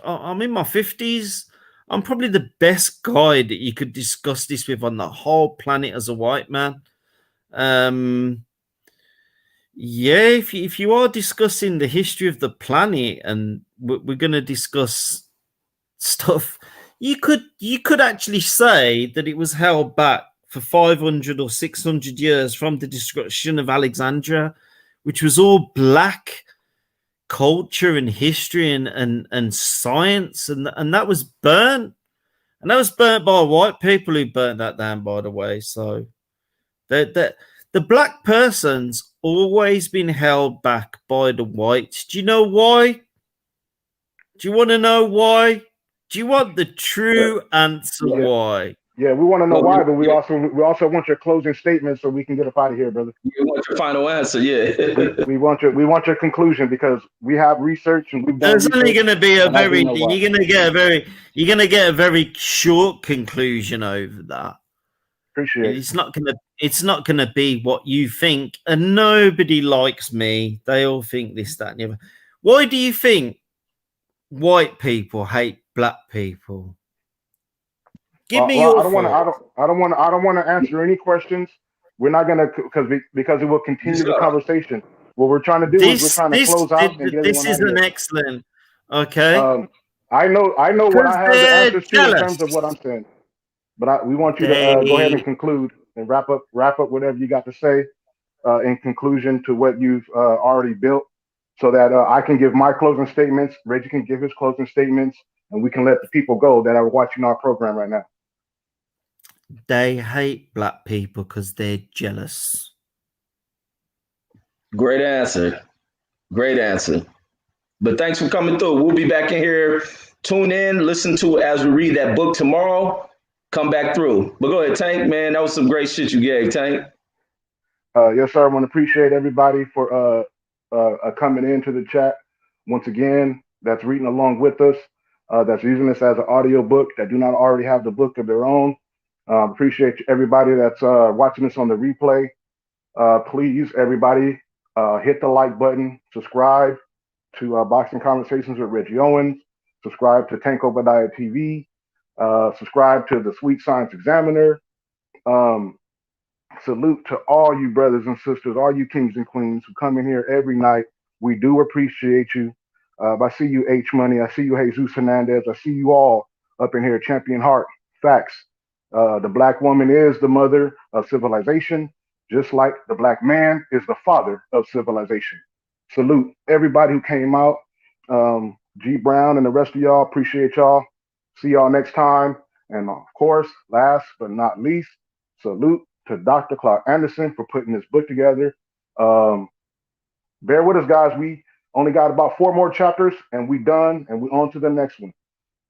Speaker 3: I'm in my 50s. I'm probably the best guy that you could discuss this with on the whole planet as a white man. If you are discussing the history of the planet and we're going to discuss stuff, you could actually say that it was held back for 500 or 600 years from the destruction of Alexandria, which was all black culture and history and science, and that was burnt, and that was burnt by white people who burnt that down, by the way. So the black person's always been held back by the whites. Do you know why? Do you want to know why? Do you want the true answer why?
Speaker 2: Yeah, we want to know why, but we also want your closing statement so we can get up out of here, brother.
Speaker 1: We want your final answer,
Speaker 2: we want your conclusion because we have research and we've done.
Speaker 3: There's only going to be you're going to get a very short conclusion over that.
Speaker 2: Appreciate it.
Speaker 3: It's not gonna be what you think, and nobody likes me. They all think this, that, and the other. Why do you think white people hate black people? Give me your.
Speaker 2: I don't want to answer any questions. We're not gonna because it will continue the conversation. What we're trying to do is we're trying to close out.
Speaker 3: This is an excellent. Okay.
Speaker 2: I know what I have the answers to in terms of what I'm saying. But we want you to go ahead and conclude and wrap up whatever you got to say in conclusion to what you've already built so that I can give my closing statements, Reggie can give his closing statements, and we can let the people go that are watching our program right now.
Speaker 3: They hate black people because they're jealous.
Speaker 1: Great answer. Great answer. But thanks for coming through. We'll be back in here. Tune in, listen to it as we read that book tomorrow. Come back through. But go ahead, Tank, man. That was some great shit you gave, Tank.
Speaker 2: Yes, sir. I want to appreciate everybody for coming into the chat. Once again, that's reading along with us. That's using this as an audio book that do not already have the book of their own. Appreciate everybody that's watching this on the replay. Please, everybody, hit the like button. Subscribe to Boxing Conversations with Reggie Owens. Subscribe to Tank Obadiah TV. Subscribe to the Sweet Science Examiner. Salute to all you brothers and sisters, all you kings and queens who come in here every night. We do appreciate you. I see you, H Money. I see you, Jesus Hernandez. I see you all up in here, Champion Heart. Facts. The black woman is the mother of civilization, just like the black man is the father of civilization. Salute everybody who came out. G Brown and the rest of y'all, appreciate y'all. See y'all next time. And of course, last but not least, salute to Dr. Claude Anderson for putting this book together. Bear with us, guys. We only got about 4 more chapters and we done and we on to the next one.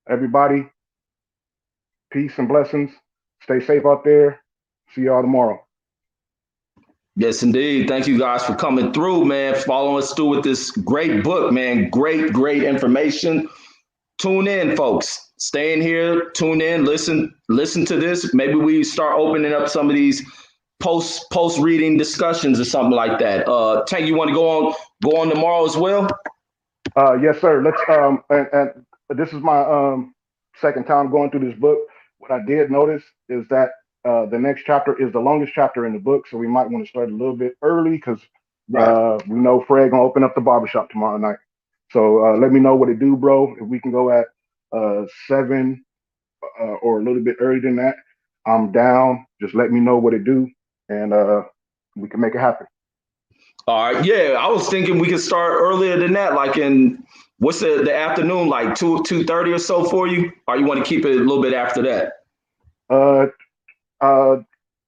Speaker 2: Everybody, peace and blessings. Stay safe out there. See y'all tomorrow.
Speaker 1: Yes, indeed. Thank you guys for coming through, man. Following us through with this great book, man. Great information. Tune in, folks. Stay in here, tune in, listen to this. Maybe we start opening up some of these post reading discussions or something like that. Tank, you want to go on tomorrow as well?
Speaker 2: Yes, sir. Let's and this is my second time going through this book. What I did notice is that the next chapter is the longest chapter in the book, so we might want to start a little bit early because we know Fred gonna open up the barbershop tomorrow night. So let me know what it do, bro. If we can go at 7 or a little bit earlier than that, I'm down. Just let me know what it do, and we can make it happen.
Speaker 1: All right. Yeah, I was thinking we could start earlier than that, like in what's the afternoon, like 2:30 or so for you, or you want to keep it a little bit after that?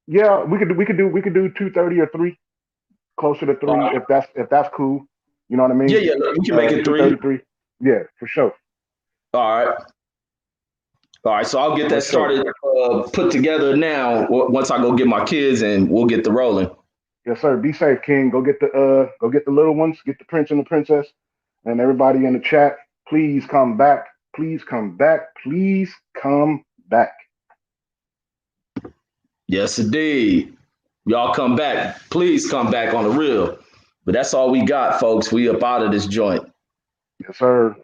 Speaker 2: Yeah, we could do 2:30 or 3, closer to 3
Speaker 1: right.
Speaker 2: if that's cool. You know what I mean?
Speaker 1: Yeah, we can make it 3.
Speaker 2: Yeah, for sure.
Speaker 1: All right. So I'll get that started, put together now. Once I go get my kids, and we'll get the rolling.
Speaker 2: Yes, sir. Be safe, King. Go get the little ones, get the prince and the princess, and everybody in the chat. Please come back. Please come back. Please come back.
Speaker 1: Yes, indeed. Y'all come back. Please come back on the real. But that's all we got, folks. We up out of this joint.
Speaker 2: Yes, sir.